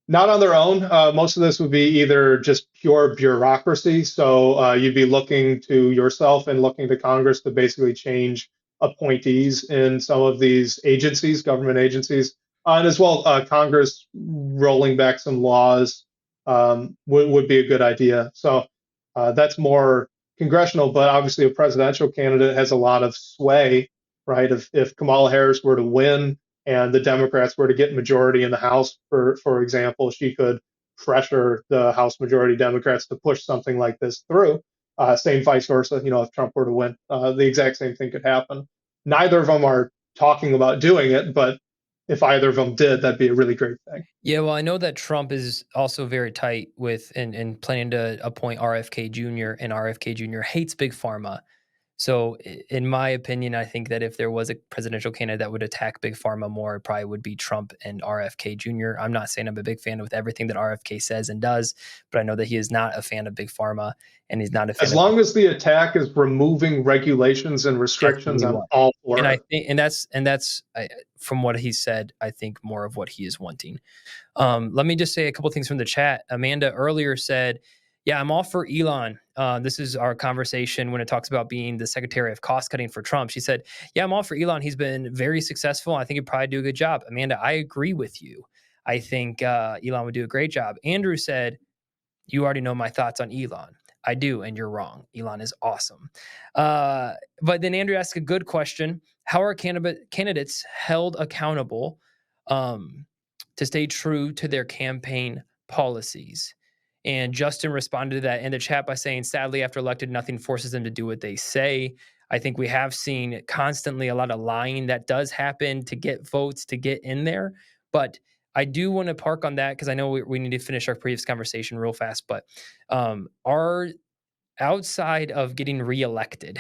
Not on their own. Most of this would be either just pure bureaucracy. So you'd be looking to yourself and looking to Congress to basically change appointees in some of these agencies, government agencies, and as well Congress rolling back some laws would be a good idea. So that's more congressional, but obviously a presidential candidate has a lot of sway, right? If Kamala Harris were to win and the Democrats were to get majority in the House, for example, she could pressure the House majority Democrats to push something like this through. Same vice versa, if Trump were to win, the exact same thing could happen. Neither of them are talking about doing it, but if either of them did, that'd be a really great thing. Yeah, well, I know that Trump is also very tight with and planning to appoint RFK Jr. and RFK Jr. hates big pharma. So, in my opinion, I think that if there was a presidential candidate that would attack big pharma more, it probably would be Trump and RFK Jr. I'm not saying I'm a big fan with everything that RFK says and does, but I know that he is not a fan of big pharma and he's not a fan As of. long as the attack is removing regulations and That's restrictions, really I'm what. all And for I it. think, from what he said, I think more of what he is wanting. Let me just say a couple things from the chat. Amanda earlier said, "Yeah, I'm all for Elon." This is our conversation when it talks about being the secretary of cost cutting for Trump. She said, "Yeah, I'm all for Elon. He's been very successful. I think he'd probably do a good job." Amanda, I agree with you. I think Elon would do a great job. Andrew said, "You already know my thoughts on Elon." I do, and you're wrong. Elon is awesome. But then Andrew asked a good question: how are candidates held accountable um, to stay true to their campaign policies? And Justin responded to that in the chat by saying, sadly, after elected, nothing forces them to do what they say. I think we have seen constantly a lot of lying that does happen to get votes, to get in there. But I do want to park on that because I know we need to finish our previous conversation real fast. But are outside of getting reelected,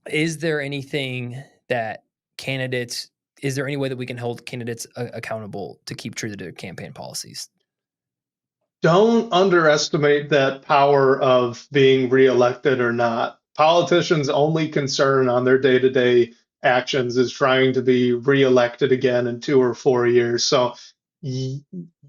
is there anything that candidates, is there any way that we can hold candidates accountable to keep true to their campaign policies? Don't underestimate that power of being reelected or not. Politicians' only concern on their day to day actions is trying to be reelected again in 2 or 4 years. So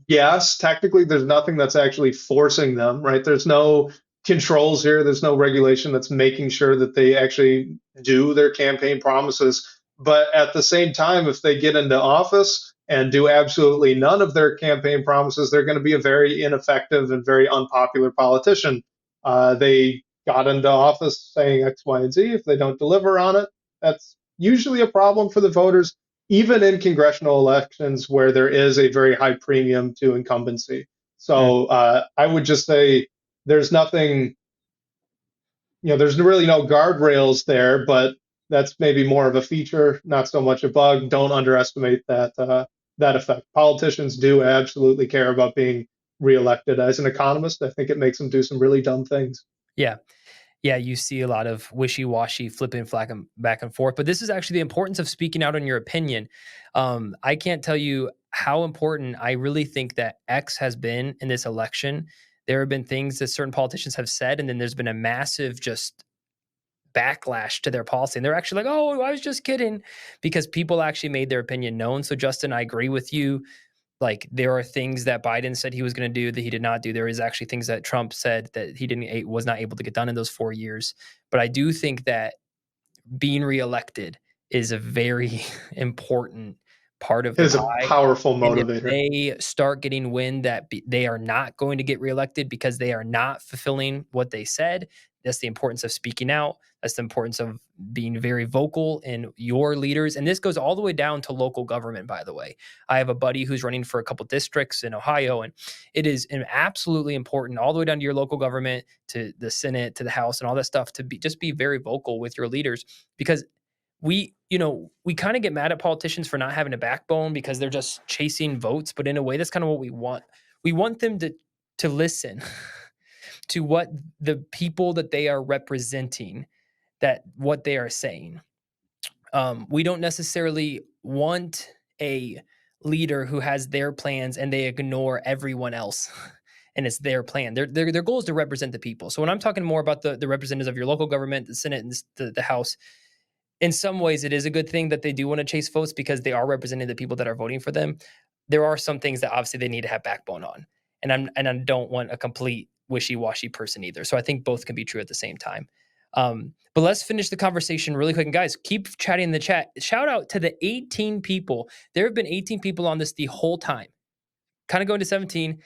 yes, technically there's nothing that's actually forcing them, right? There's no controls here. There's no regulation that's making sure that they actually do their campaign promises. But at the same time, if they get into office and do absolutely none of their campaign promises, they're going to be a very ineffective and very unpopular politician. They got into office saying X, Y, and Z. If they don't deliver on it, that's usually a problem for the voters, even in congressional elections where there is a very high premium to incumbency. Mm, So I would just say there's nothing, there's really no guardrails there, but that's maybe more of a feature, not so much a bug. Don't underestimate that effect. Politicians do absolutely care about being reelected. As an economist, I think it makes them do some really dumb things. yeah. Yeah, you see a lot of wishy-washy, flipping back and forth. But this is actually the importance of speaking out on your opinion. I can't tell you how important I really think that X has been in this election. There have been things that certain politicians have said, and then there's been a massive just backlash to their policy. And they're actually like, oh, I was just kidding, because people actually made their opinion known. So, Justin, I agree with you. Like, there are things that Biden said he was going to do that he did not do. There is actually things that Trump said that he didn't was not able to get done in those 4 years. But I do think that being reelected is a very important part of It the is a pie. powerful And if motivator. they start getting wind that they are not going to get reelected because they are not fulfilling what they said, that's the importance of speaking out. That's the importance of being very vocal in your leaders. And this goes all the way down to local government, by the way. I have a buddy who's running for a couple districts in Ohio, and it is absolutely important all the way down to your local government, to the Senate, to the House, and all that stuff, to be very vocal with your leaders, because we kind of get mad at politicians for not having a backbone because they're just chasing votes, but in a way that's kind of what we want. We want them to listen to what the people that they are representing, that what they are saying. We don't necessarily want a leader who has their plans and they ignore everyone else and it's their plan. Their goal is to represent the people. So when I'm talking more about the representatives of your local government, the Senate, and the House, in some ways it is a good thing that they do want to chase votes because they are representing the people that are voting for them. There are some things that obviously they need to have backbone on. And I don't want a complete wishy-washy person either. So I think both can be true at the same time. But let's finish the conversation really quick. And guys, keep chatting in the chat. Shout out to the 18 people. There have been 18 people on this the whole time. Kind of going to 17.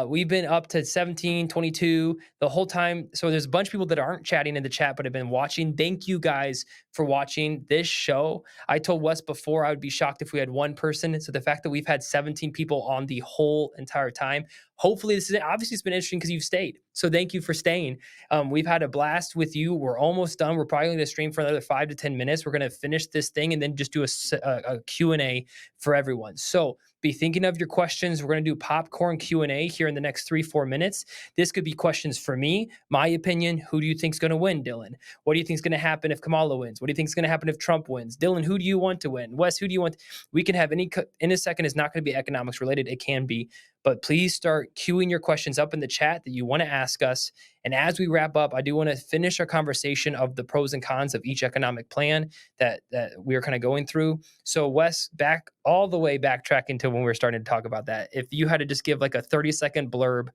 We've been up to 17, 22 the whole time. So there's a bunch of people that aren't chatting in the chat, but have been watching. Thank you guys for watching this show. I told Wes before I would be shocked if we had one person. So the fact that we've had 17 people on the whole entire time, hopefully this is obviously it's been interesting because you've stayed. So thank you for staying. We've had a blast with you. We're almost done. We're probably going to stream for another 5 to 10 minutes. We're going to finish this thing and then just do a Q&A for everyone. So be thinking of your questions. We're going to do popcorn Q&A here in the next 3-4 minutes. This could be questions for me, my opinion. Who do you think is going to win, Dillon? What do you think is going to happen if Kamala wins? What do you think is going to happen if Trump wins? Dillon, who do you want to win? Wes, who do you want? We can have any, in a second, it's not going to be economics related. It can be, but please start queuing your questions up in the chat that you want to ask us. And as we wrap up, I do want to finish our conversation of the pros and cons of each economic plan that we are kind of going through. So Wes, back all the way backtracking to when we were starting to talk about that. If you had to just give like a 30-second blurb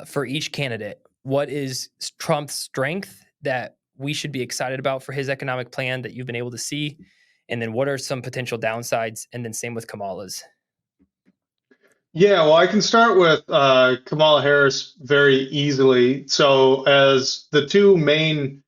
for each candidate, what is Trump's strength that we should be excited about for his economic plan that you've been able to see? And then what are some potential downsides? And then same with Kamala's. Yeah, well, I can start with Kamala Harris very easily. So, as the two main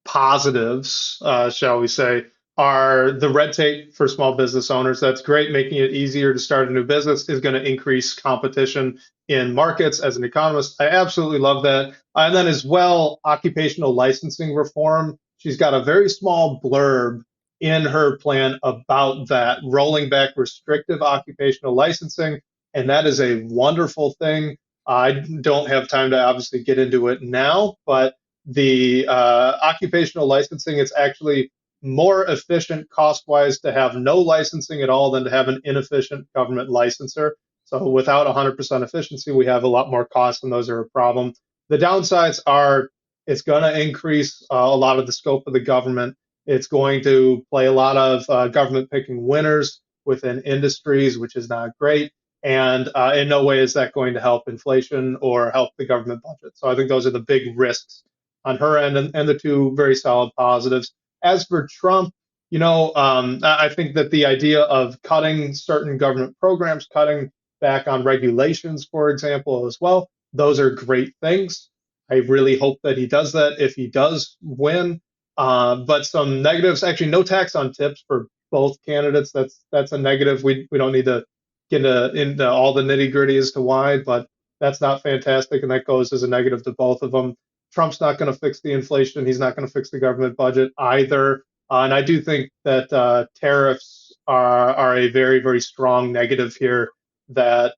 positives, shall we say, are the red tape for small business owners. That's great. Making it easier to start a new business is going to increase competition in markets. As an economist, I absolutely love that. And then, as well, occupational licensing reform. She's got a very small blurb in her plan about that, rolling back restrictive occupational licensing, and that is a wonderful thing. I don't have time to obviously get into it now, but the occupational licensing, it's actually more efficient cost wise to have no licensing at all than to have an inefficient government licenser. So without 100% efficiency, we have a lot more costs, and those are a problem. The downsides are it's going to increase a lot of the scope of the government. It's going to play a lot of government picking winners. within industries, which is not great. And in no way is that going to help inflation or help the government budget. So I think those are the big risks on her end, and the two very solid positives. As for Trump, I think that the idea of cutting certain government programs, cutting back on regulations, for example, as well, those are great things. I really hope that he does that if he does win. But some negatives, actually, no tax on tips for both candidates. That's a negative. We don't need to get into all the nitty gritty as to why, but that's not fantastic, and that goes as a negative to both of them. Trump's not going to fix the inflation. He's not going to fix the government budget either. And I do think that tariffs are a very, very strong negative here that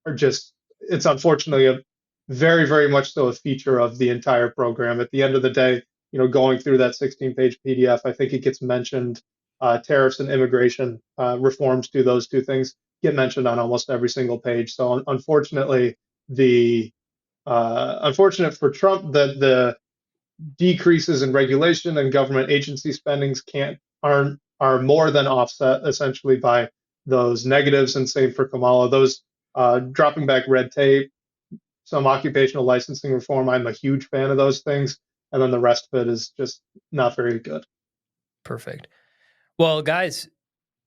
are just, it's unfortunately a very, very much so a feature of the entire program. At the end of the day, going through that 16-page PDF, I think it gets mentioned. Tariffs and immigration reforms to those two things get mentioned on almost every single page. So unfortunately, the unfortunate for Trump that the decreases in regulation and government agency spendings can't are more than offset essentially by those negatives. And same for Kamala, those dropping back red tape, some occupational licensing reform. I'm a huge fan of those things, and then the rest of it is just not very good. Perfect. Well, guys,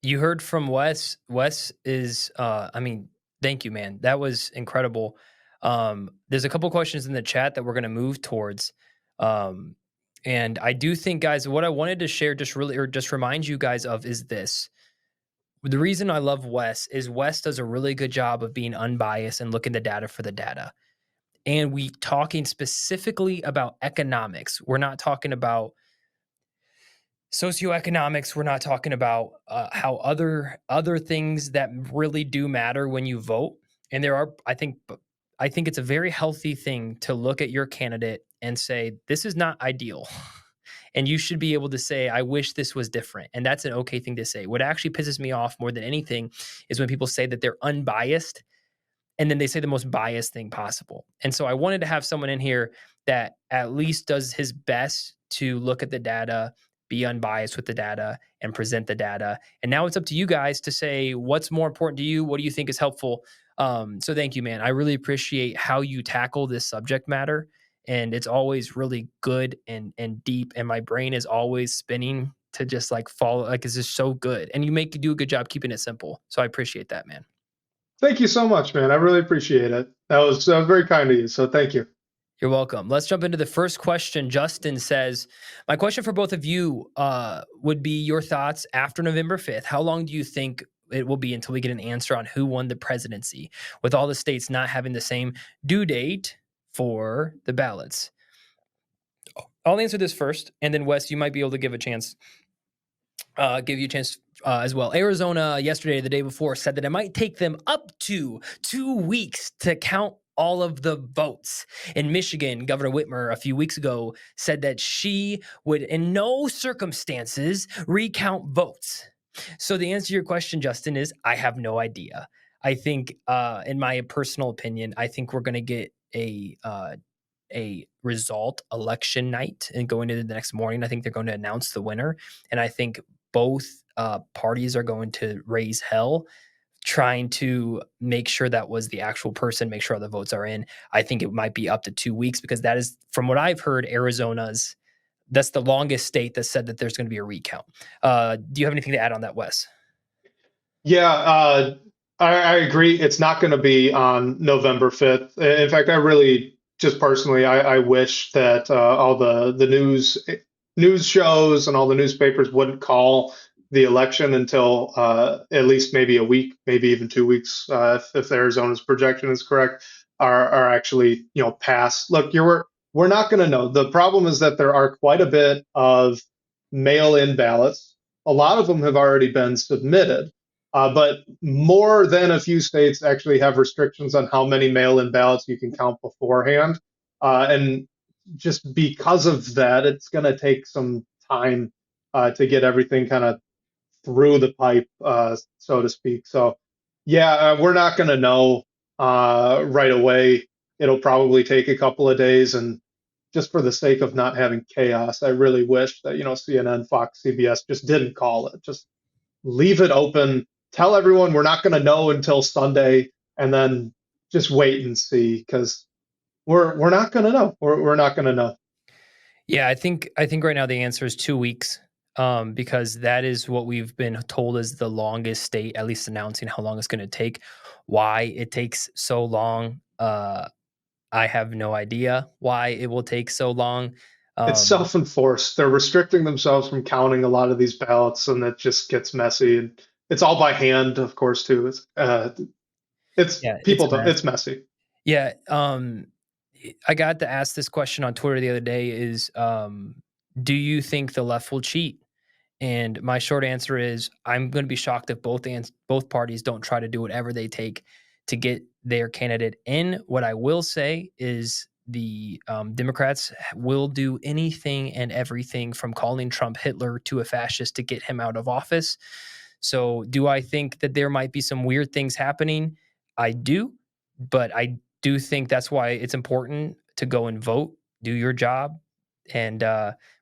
you heard from Wes. Wes is, thank you, man. That was incredible. There's a couple questions in the chat that we're going to move towards. And I do think, guys, what I wanted to share just remind you guys of is this. The reason I love Wes is Wes does a really good job of being unbiased and looking the data for the data. And we talking specifically about economics. We're not talking about socioeconomics. We're not talking about how other things that really do matter when you vote. And there are, I think it's a very healthy thing to look at your candidate and say, this is not ideal. And you should be able to say, I wish this was different. And that's an okay thing to say. What actually pisses me off more than anything is when people say that they're unbiased and then they say the most biased thing possible. And so I wanted to have someone in here that at least does his best to look at the data, be unbiased with the data, and present the data. And now it's up to you guys to say what's more important to you. What do you think is helpful? So thank you, man. I really appreciate how you tackle this subject matter. And it's always really good and deep. And my brain is always spinning to just like follow, like it's just so good. And you do a good job keeping it simple. So I appreciate that, man. Thank you so much, man. I really appreciate it. That was very kind of you. So thank you. You're welcome. Let's jump into the first question. Justin says, my question for both of you would be your thoughts after November 5th. How long do you think it will be until we get an answer on who won the presidency, with all the states not having the same due date for the ballots? I'll answer this first, and then Wes, you might be able to give you a chance as well. Arizona yesterday, the day before, said that it might take them up to 2 weeks to count all of the votes. In Michigan, Governor Whitmer a few weeks ago said that she would in no circumstances recount votes. So the answer to your question, Justin, is I have no idea. I think, in my personal opinion, I think we're going to get a result election night and going into the next morning. I think they're going to announce the winner. And I think both parties are going to raise hell trying to make sure that was the actual person, make sure all the votes are in. I think it might be up to 2 weeks because that is, from what I've heard, that's the longest state that said that there's going to be a recount. Do you have anything to add on that, Wes? Yeah, I agree. It's not going to be on November 5th. In fact, I really, just personally, I wish that all the news shows and all the newspapers wouldn't call the election until at least maybe a week, maybe even 2 weeks, if Arizona's projection is correct, are actually passed. Look, we're not going to know. The problem is that there are quite a bit of mail-in ballots. A lot of them have already been submitted. But more than a few states actually have restrictions on how many mail-in ballots you can count beforehand. And just because of that, it's going to take some time to get everything kind of through the pipe, so to speak. So, yeah, we're not going to know right away. It'll probably take a couple of days. And just for the sake of not having chaos, I really wish that, CNN, Fox, CBS just didn't call it. Just leave it open, tell everyone we're not going to know until Sunday, and then just wait and see because we're not going to know. We're not going to know. Yeah, I think right now the answer is 2 weeks, because that is what we've been told is the longest state, at least announcing how long it's going to take. Why it takes so long, I have no idea why it will take so long. It's Um, self-enforced. They're restricting themselves from counting a lot of these ballots, and it just gets messy. And it's all by hand, of course, too. It's yeah, it's people a don't. mess. It's messy. Yeah, I got to ask this question on Twitter the other day: is do you think the left will cheat? And my short answer is I'm going to be shocked if both parties don't try to do whatever they take to get their candidate in. What I will say is the Democrats will do anything and everything from calling Trump Hitler to a fascist to get him out of office. So, do I think that there might be some weird things happening? I do, but I do think that's why it's important to go and vote, do your job, and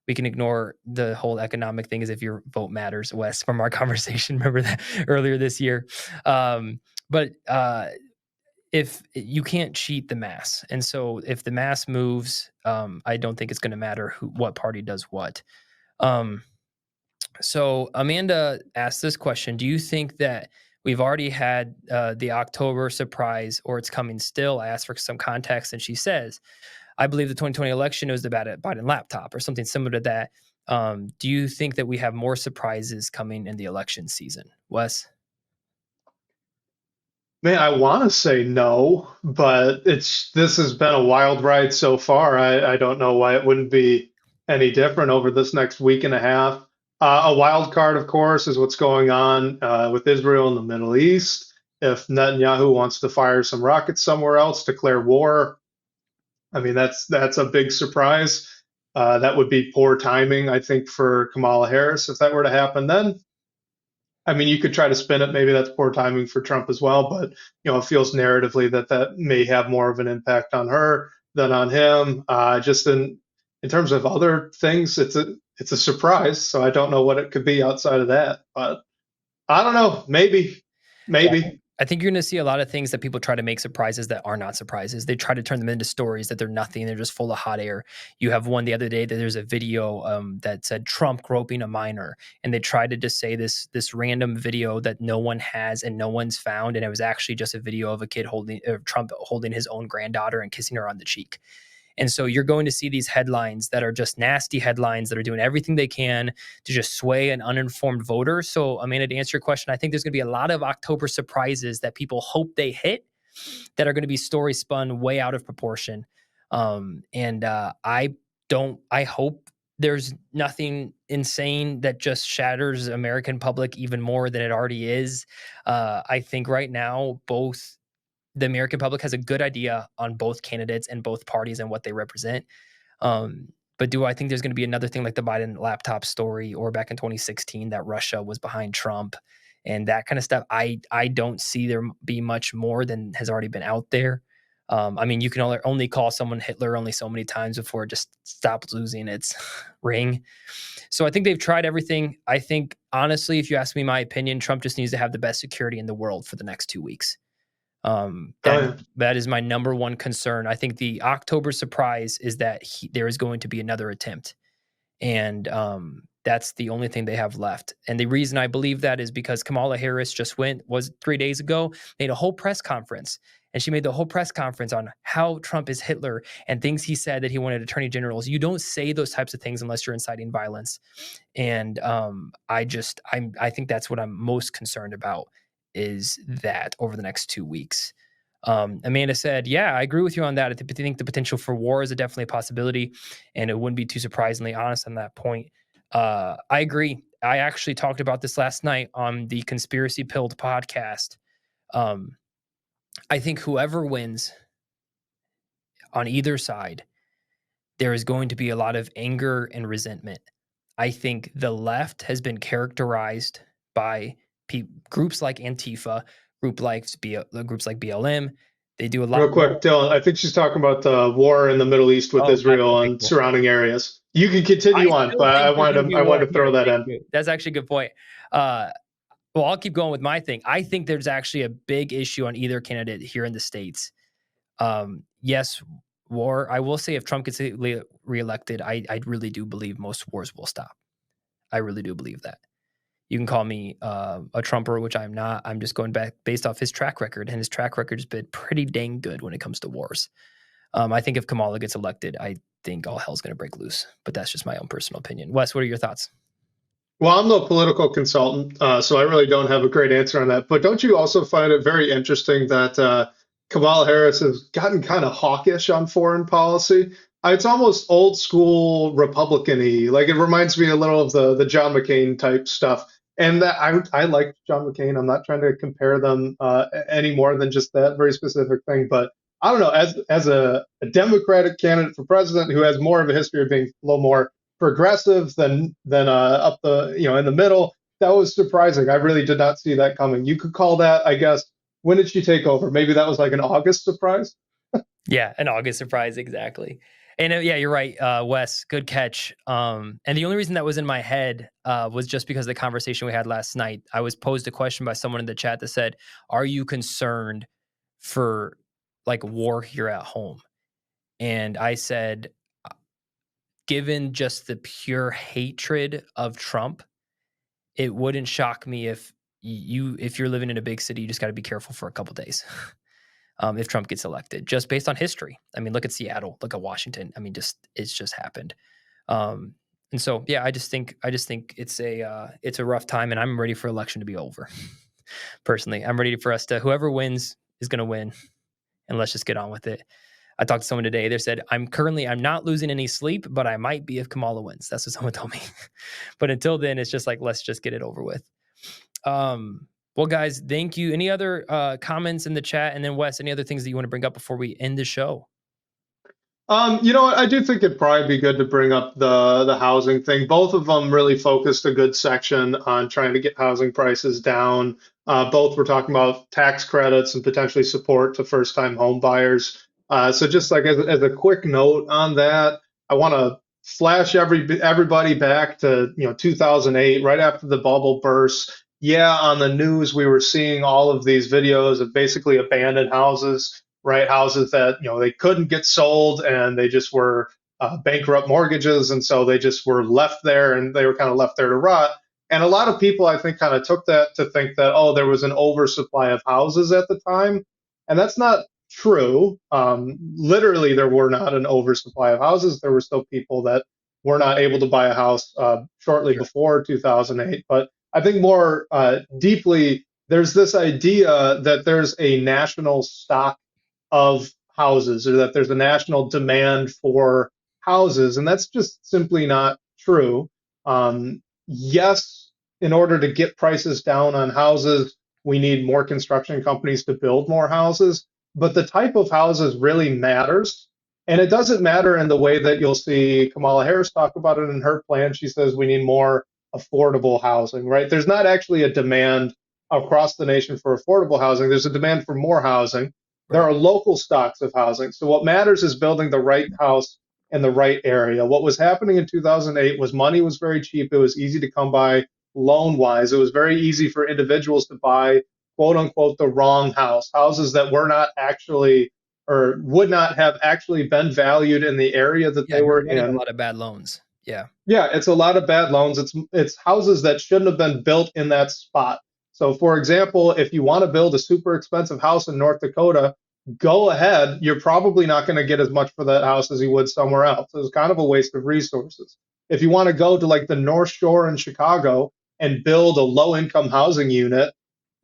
we can ignore the whole economic thing as if your vote matters, Wes, from our conversation. Remember that earlier this year. But if you can't cheat the mass, and so if the mass moves, I don't think it's going to matter what party does what. Um, so Amanda asked this question: do you think that we've already had the October surprise, or it's coming still? I asked for some context, and she says, I believe the 2020 election was the Biden laptop or something similar to that. Do you think that we have more surprises coming in the election season, Wes? Man, I want to say no, but this has been a wild ride so far. I don't know why it wouldn't be any different over this next week and a half. A wild card, of course, is what's going on with Israel in the Middle East. If Netanyahu wants to fire some rockets somewhere else, declare war, I mean that's a big surprise. That would be poor timing, I think, for Kamala Harris if that were to happen. Then I mean, you could try to spin it. Maybe that's poor timing for Trump as well, but it feels narratively that that may have more of an impact on her than on him. Just in terms of other things, it's a surprise. So I don't know what it could be outside of that, but I don't know. Maybe, Yeah. maybe. I think you're going to see a lot of things that people try to make surprises that are not surprises. They try to turn them into stories that they're nothing. They're just full of hot air. You have one the other day that there's a video that said Trump groping a minor, and they tried to just say this random video that no one has and no one's found, and it was actually just a video of a kid holding Trump holding his own granddaughter and kissing her on the cheek. And so you're going to see these headlines that are just nasty headlines that are doing everything they can to just sway an uninformed voter. So, Amanda, to answer your question, I think there's going to be a lot of October surprises that people hope they hit that are going to be story spun way out of proportion. And I hope there's nothing insane that just shatters American public even more than it already is. I think right now, the American public has a good idea on both candidates and both parties and what they represent. But do I think there's going to be another thing like the Biden laptop story or back in 2016 that Russia was behind Trump and that kind of stuff? I don't see there be much more than has already been out there. I mean, you can only call someone Hitler only so many times before it just stops losing its ring. So I think they've tried everything. I think, honestly, if you ask me my opinion, Trump just needs to have the best security in the world for the next 2 weeks. Oh That yeah. that is my number one concern. I think the October surprise is that there is going to be another attempt, and that's the only thing they have left. And the reason I believe that is because Kamala Harris was 3 days ago, made a whole press conference, and she made the whole press conference on how Trump is Hitler and things he said that he wanted attorney generals. You don't say those types of things unless you're inciting violence, and I think that's what I'm most concerned about is that over the next 2 weeks. Amanda said, "Yeah, I agree with you on that. I think the potential for war is definitely a possibility, and it wouldn't be too surprisingly honest on that point." I agree. I actually talked about this last night on the Conspiracy Pilled podcast. Um, I think whoever wins on either side, there is going to be a lot of anger and resentment. I think the left has been characterized by groups like Antifa, groups like BLM. They do a lot Real more. quick, Dylan. I think she's talking about the war in the Middle East with Oh, gotcha. Israel Okay, and cool. surrounding areas. You can I continue on, still but think there's going to be I war wanted to here. throw that Okay, in. good. That's actually a good point. Uh, Well, I'll keep going with my thing. I think there's actually a big issue on either candidate here in the States. Yes, war. I will say if Trump gets reelected, I really do believe most wars will stop. I really do believe that. You can call me a Trumper, which I'm not. I'm just going back based off his track record, and his track record has been pretty dang good when it comes to wars. I think if Kamala gets elected, I think all hell's going to break loose. But that's just my own personal opinion. Wes, what are your thoughts? Well, I'm no political consultant, so I really don't have a great answer on that. But don't you also find it very interesting that Kamala Harris has gotten kind of hawkish on foreign policy? It's almost old school Republican-y. Like it reminds me a little of the John McCain type stuff. And that I like John McCain. I'm not trying to compare them any more than just that very specific thing. But I don't know, as a Democratic candidate for president who has more of a history of being a little more progressive than up the in the middle. That was surprising. I really did not see that coming. You could call that, I guess. When did she take over? Maybe that was like an August surprise. Yeah, an August surprise, exactly. And yeah, you're right, Wes. Good catch. And the only reason that was in my head was just because of the conversation we had last night. I was posed a question by someone in the chat that said, "Are you concerned for like war here at home?" And I said, given just the pure hatred of Trump, it wouldn't shock me if you're living in a big city, you just got to be careful for a couple days. If Trump gets elected, just based on history. I mean, look at Seattle, look at Washington. I mean, it's just happened. And so, yeah, I just think it's a rough time, and I'm ready for election to be over. Personally, I'm ready for us to whoever wins is going to win, and let's just get on with it. I talked to someone today. They said, I'm not losing any sleep, but I might be if Kamala wins. That's what someone told me. But until then, it's just like, let's just get it over with. Well, guys, thank you. Any other comments in the chat? And then Wes, any other things that you want to bring up before we end the show? You know what? I do think it'd probably be good to bring up the housing thing. Both of them really focused a good section on trying to get housing prices down. Both were talking about tax credits and potentially support to first-time home buyers. So just like as a quick note on that, I want to flash everybody back to 2008, right after the bubble burst. Yeah, on the news we were seeing all of these videos of basically abandoned houses, right? Houses that they couldn't get sold, and they just were bankrupt mortgages, and so they just were left there, and they were kind of left there to rot. And a lot of people, I think, kind of took that to think that, oh, there was an oversupply of houses at the time, and that's not true. Literally, there were not an oversupply of houses. There were still people that were not able to buy a house shortly Sure. before 2008. But I think more deeply, there's this idea that there's a national stock of houses, or that there's a national demand for houses, and that's just simply not true. Yes, in order to get prices down on houses, we need more construction companies to build more houses, but the type of houses really matters. And it doesn't matter in the way that you'll see Kamala Harris talk about it in her plan. She says we need more affordable housing, right? There's not actually a demand across the nation for affordable housing. There's a demand for more housing. There Right. are local stocks of housing. So what matters is building the right house in the right area. What was happening in 2008 was money was very cheap. It was easy to come by loan wise. It was very easy for individuals to buy, quote unquote, the wrong house, houses that were not actually, or would not have actually been valued in the area that Yeah, they you're were getting a in. lot of bad loans. Yeah. Yeah, it's a lot of bad loans. It's houses that shouldn't have been built in that spot. So, for example, if you want to build a super expensive house in North Dakota, go ahead. You're probably not going to get as much for that house as you would somewhere else. It's kind of a waste of resources. If you want to go to like the North Shore in Chicago and build a low income housing unit,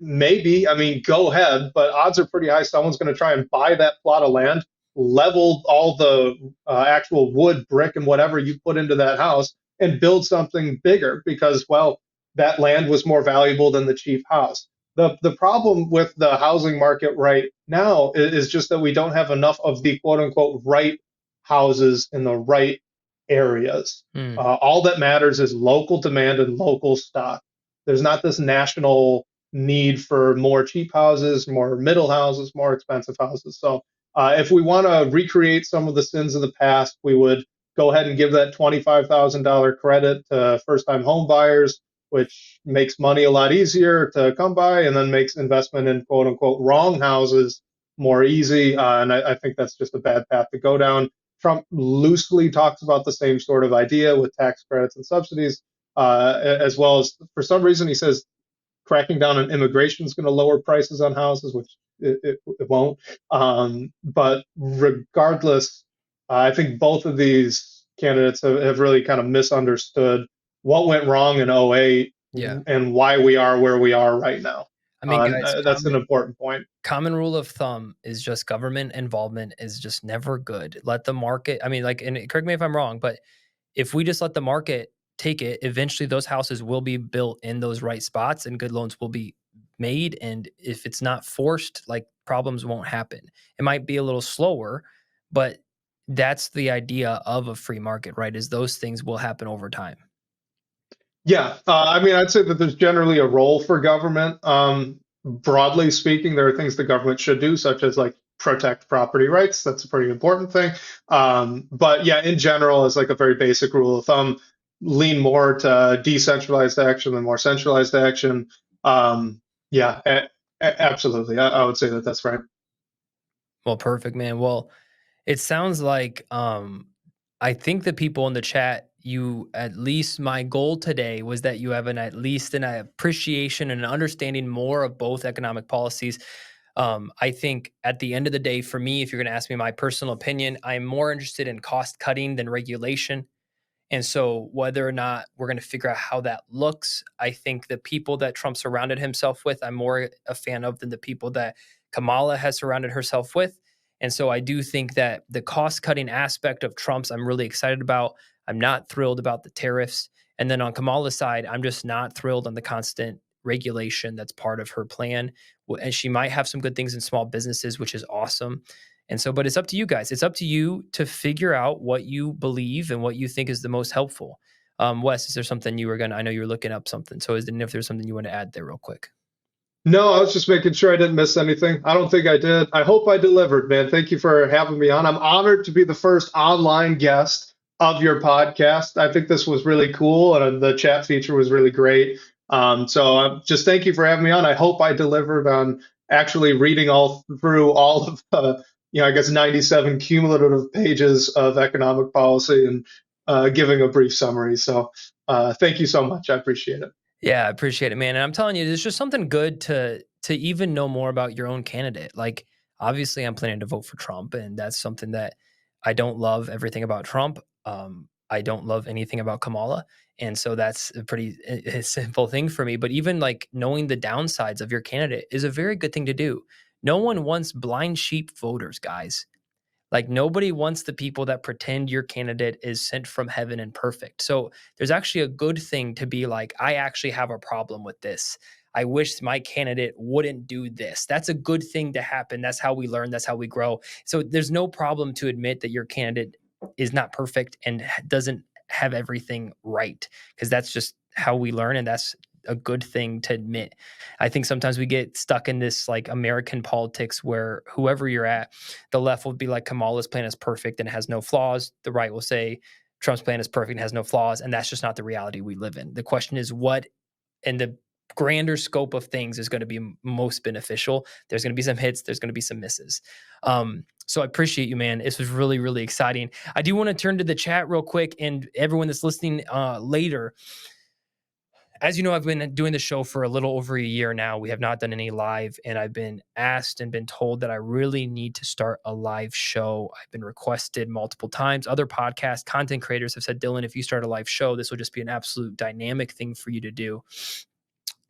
maybe, I mean, go ahead, but odds are pretty high someone's going to try and buy that plot of land, level all the actual wood, brick, and whatever you put into that house, and build something bigger because, well, that land was more valuable than the cheap house. The problem with the housing market right now is just that we don't have enough of the quote unquote right houses in the right areas. Hmm. All that matters is local demand and local stock. There's not this national need for more cheap houses, more middle houses, more expensive houses. So if we want to recreate some of the sins of the past, we would go ahead and give that $25,000 credit to first time home buyers, which makes money a lot easier to come by, and then makes investment in quote unquote wrong houses more easy. And I think that's just a bad path to go down. Trump loosely talks about the same sort of idea with tax credits and subsidies, as well as for some reason he says cracking down on immigration is going to lower prices on houses, which it won't. But regardless, I think both of these candidates have really kind of misunderstood what went wrong in '08 Yeah. and why we are where we are right now. I mean, guys, That's an important point. common rule of thumb is just government involvement is just never good. Let the market, I mean, like, and correct me if I'm wrong, but if we just let the market take it, eventually those houses will be built in those right spots and good loans will be made. And if it's not forced, like, problems won't happen. It might be a little slower, but that's the idea of a free market, right? Is those things will happen over time. Yeah, I mean, I'd say that there's generally a role for government. Broadly speaking, there are things the government should do, such as like protect property rights. That's a pretty important thing. But yeah, in general, as like a very basic rule of thumb, lean more to decentralized action than more centralized action. Yeah, absolutely. I would say that that's right. Well, perfect, man. Well, it sounds like I think the people in the chat, you at least my goal today was that you have an at least an appreciation and an understanding more of both economic policies. I think at the end of the day, for me, if you're going to ask me my personal opinion, I'm more interested in cost cutting than regulation. And so, whether or not we're going to figure out how that looks, I think the people that Trump surrounded himself with, I'm more a fan of than the people that Kamala has surrounded herself with. And so, I do think that the cost cutting aspect of Trump's, I'm really excited about. I'm not thrilled about the tariffs. And then on Kamala's side, I'm just not thrilled on the constant regulation that's part of her plan. And she might have some good things in small businesses, which is awesome. And so, but it's up to you guys. It's up to you to figure out what you believe and what you think is the most helpful. Wes, is there something you were gonna? I know you were looking up something. So, is if there's something you want to add there, real quick? No, I was just making sure I didn't miss anything. I don't think I did. I hope I delivered, man. Thank you for having me on. I'm honored to be the first online guest of your podcast. I think this was really cool, and the chat feature was really great. Just thank you for having me on. I hope I delivered on actually reading all through all of I guess 97 cumulative pages of economic policy and giving a brief summary. So thank you so much. I appreciate it. Yeah, I appreciate it, man. And I'm telling you, there's just something good to even know more about your own candidate. Like, obviously, I'm planning to vote for Trump, and that's something that I don't love everything about Trump. I don't love anything about Kamala, and so that's a pretty simple thing for me. But even like knowing the downsides of your candidate is a very good thing to do. No one wants blind sheep voters, guys. Like, nobody wants the people that pretend your candidate is sent from heaven and perfect. So there's actually a good thing to be like, I actually have a problem with this. I wish my candidate wouldn't do this. That's a good thing to happen. That's how we learn. That's how we grow. So there's no problem to admit that your candidate is not perfect and doesn't have everything right, because that's just how we learn. And that's a good thing to admit. I think sometimes we get stuck in this like American politics where whoever you're at, the left will be like Kamala's plan is perfect and has no flaws. The right will say Trump's plan is perfect and has no flaws. And that's just not the reality we live in. The question is what in the grander scope of things is going to be most beneficial. There's going to be some hits, there's going to be some misses. So I appreciate you, man. This was really, really exciting. I do want to turn to the chat real quick, and everyone that's listening later. As you know, I've been doing the show for a little over a year now. We have not done any live, and I've been asked and been told that I really need to start a live show. I've been requested multiple times. Other podcast content creators have said, Dillon, if you start a live show, this will just be an absolute dynamic thing for you to do.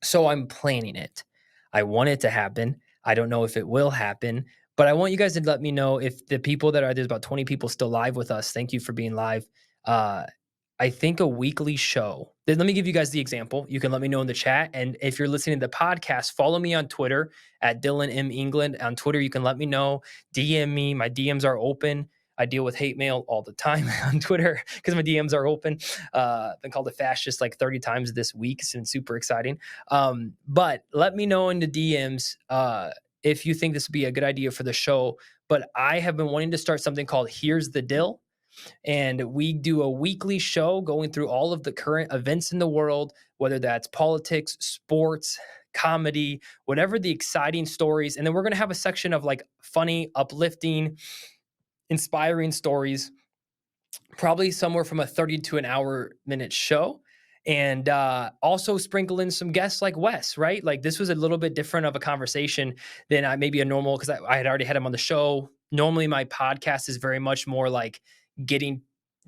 So I'm planning it. I want it to happen. I don't know if it will happen, but I want you guys to let me know if the people that are, there's about 20 people still live with us. Thank you for being live. Uh, I think a weekly show. Let me give you guys the example. You can let me know in the chat. And if you're listening to the podcast, follow me on Twitter at Dillon M. England. On Twitter, you can let me know. DM me. My DMs are open. I deal with hate mail all the time on Twitter because my DMs are open. I've been called a fascist like 30 times this week. It's been super exciting. But let me know in the DMs if you think this would be a good idea for the show. But I have been wanting to start something called Here's the Dill. And we do a weekly show going through all of the current events in the world, whether that's politics, sports, comedy, whatever the exciting stories. And then we're going to have a section of like funny, uplifting, inspiring stories, probably somewhere from a 30 to an hour minute show. And also sprinkle in some guests like Wes, right? Like this was a little bit different of a conversation than maybe a normal, because I had already had him on the show. Normally, my podcast is very much more like getting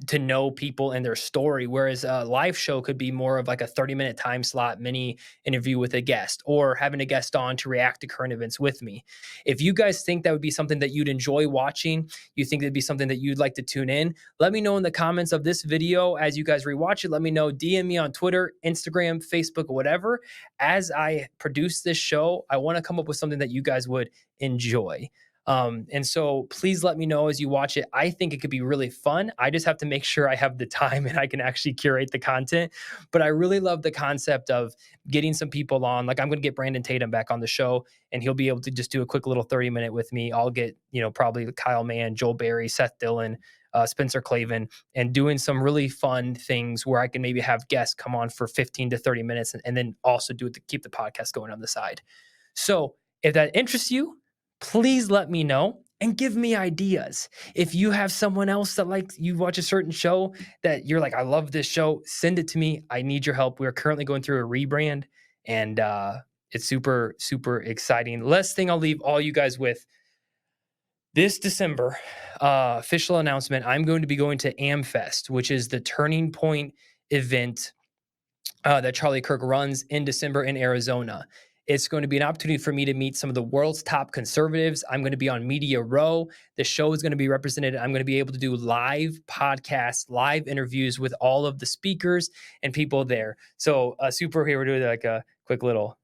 to know people and their story, whereas a live show could be more of like a 30-minute time slot mini interview with a guest, or having a guest on to react to current events with me. If you guys think that would be something that you'd enjoy watching, you think it'd be something that you'd like to tune in, let me know in the comments of this video as you guys rewatch it. Let me know, DM me on Twitter, Instagram, Facebook, whatever. As I produce this show, I want to come up with something that you guys would enjoy. And so please let me know as you watch it. I think it could be really fun. I just have to make sure I have the time and I can actually curate the content. But I really love the concept of getting some people on. Like I'm going to get Brandon Tatum back on the show, and he'll be able to just do a quick little 30-minute with me. I'll get, probably Kyle Mann, Joel Berry, Seth Dillon, Spencer Clavin, and doing some really fun things where I can maybe have guests come on for 15 to 30 minutes and then also do it to keep the podcast going on the side. So if that interests you, please let me know and give me ideas. If you have someone else that like you watch a certain show that you're like, I love this show, send it to me. I need your help. We're currently going through a rebrand, and it's super, super exciting. Last thing I'll leave all you guys with this December, official announcement. I'm going to be going to AmFest, which is the Turning Point event that Charlie Kirk runs in December in Arizona. It's going to be an opportunity for me to meet some of the world's top conservatives. I'm going to be on Media Row. The show is going to be represented. I'm going to be able to do live podcasts, live interviews with all of the speakers and people there. So super here, we're doing like a quick little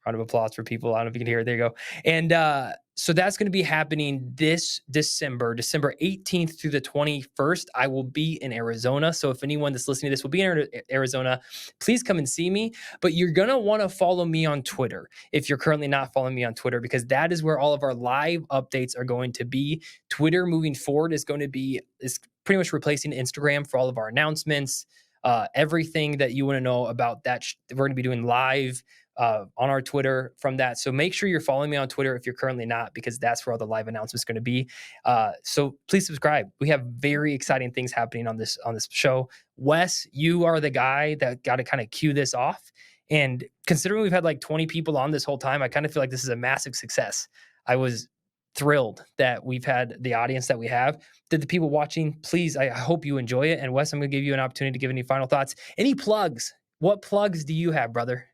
round of applause for people. I don't know if you can hear it. There you go. And so that's going to be happening this December 18th through the 21st. I will be in Arizona. So if anyone that's listening to this will be in Arizona, please come and see me. But you're going to want to follow me on Twitter if you're currently not following me on Twitter, because that is where all of our live updates are going to be. Twitter moving forward is pretty much replacing Instagram for all of our announcements. Everything that you want to know about that, we're going to be doing live on our Twitter from that. So make sure you're following me on Twitter if you're currently not, because that's where all the live announcements are going to be. So please subscribe. We have very exciting things happening on this show. Wes, you are the guy that got to kind of cue this off. And considering we've had like 20 people on this whole time, I kind of feel like this is a massive success. I was thrilled that we've had the audience that we have. Did the people watching, please, I hope you enjoy it. And Wes, I'm going to give you an opportunity to give any final thoughts. Any plugs? What plugs do you have, brother?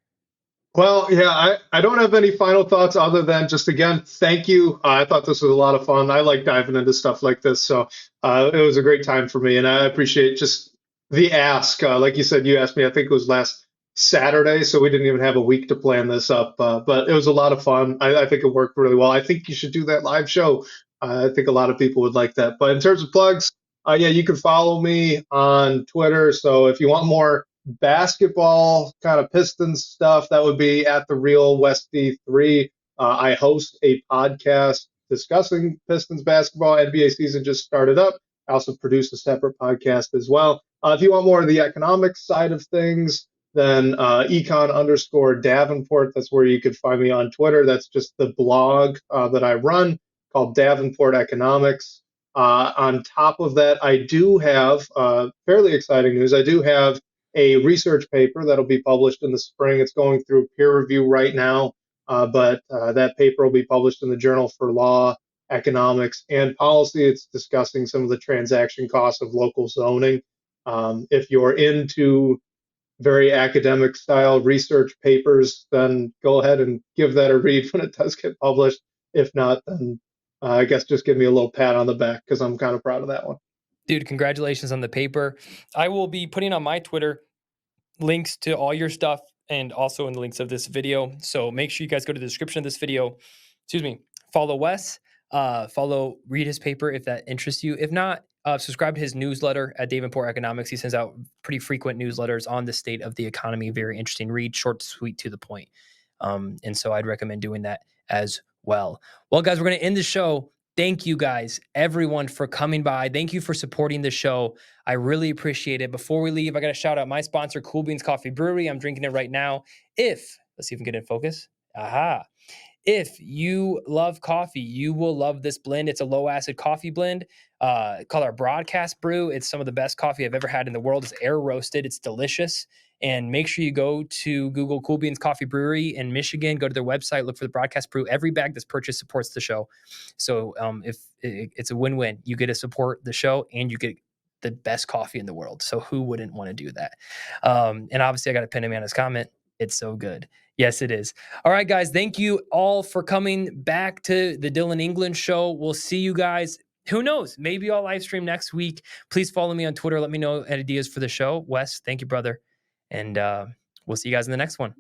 Well, yeah, I don't have any final thoughts other than just again, thank you. I thought this was a lot of fun. I like diving into stuff like this. So it was a great time for me. And I appreciate just the ask. Like you said, you asked me, I think it was last Saturday. So we didn't even have a week to plan this up. But it was a lot of fun. I think it worked really well. I think you should do that live show. I think a lot of people would like that. But in terms of plugs, yeah, you can follow me on Twitter. So if you want more basketball kind of Pistons stuff, that would be at the Real West D3. I host a podcast discussing Pistons basketball. NBA season just started up. I also produce a separate podcast as well. If you want more of the economic side of things, then econ_Davenport. That's where you could find me on Twitter. That's just the blog that I run called Davenport Economics. On top of that, I do have fairly exciting news. I do have a research paper that'll be published in the spring. It's going through peer review right now, but that paper will be published in the Journal for Law, Economics, and Policy. It's discussing some of the transaction costs of local zoning. If you're into very academic style research papers, then go ahead and give that a read when it does get published. If not, then I guess just give me a little pat on the back because I'm kind of proud of that one. Dude, congratulations on the paper. I will be putting on my Twitter links to all your stuff and also in the links of this video. So make sure you guys go to the description of this video. Follow Wes, read his paper if that interests you. If not, subscribe to his newsletter at Davenport Economics. He sends out pretty frequent newsletters on the state of the economy. Very interesting read, short, sweet, to the point. And so I'd recommend doing that as well. Well, guys, we're going to end the show Thank you guys, everyone, for coming by. Thank you for supporting the show. I really appreciate it. Before we leave, I got to shout out my sponsor, Cool Beans Coffee Brewery. I'm drinking it right now. Let's see if we can get it in focus. Aha. If you love coffee, you will love this blend. It's a low acid coffee blend called our broadcast brew. It's some of the best coffee I've ever had in the world. It's air roasted. It's delicious. And make sure you go to Google Cool Beans Coffee Brewery in Michigan. Go to their website, look for the broadcast brew. Every bag that's purchased supports the show. So if it's a win-win, you get to support the show and you get the best coffee in the world. So who wouldn't want to do that? And obviously, I got to pin him on his comment. It's so good. Yes, it is. All right, guys. Thank you all for coming back to the Dillon England show. We'll see you guys. Who knows? Maybe I'll live stream next week. Please follow me on Twitter. Let me know ideas for the show. Wes, thank you, brother. And we'll see you guys in the next one.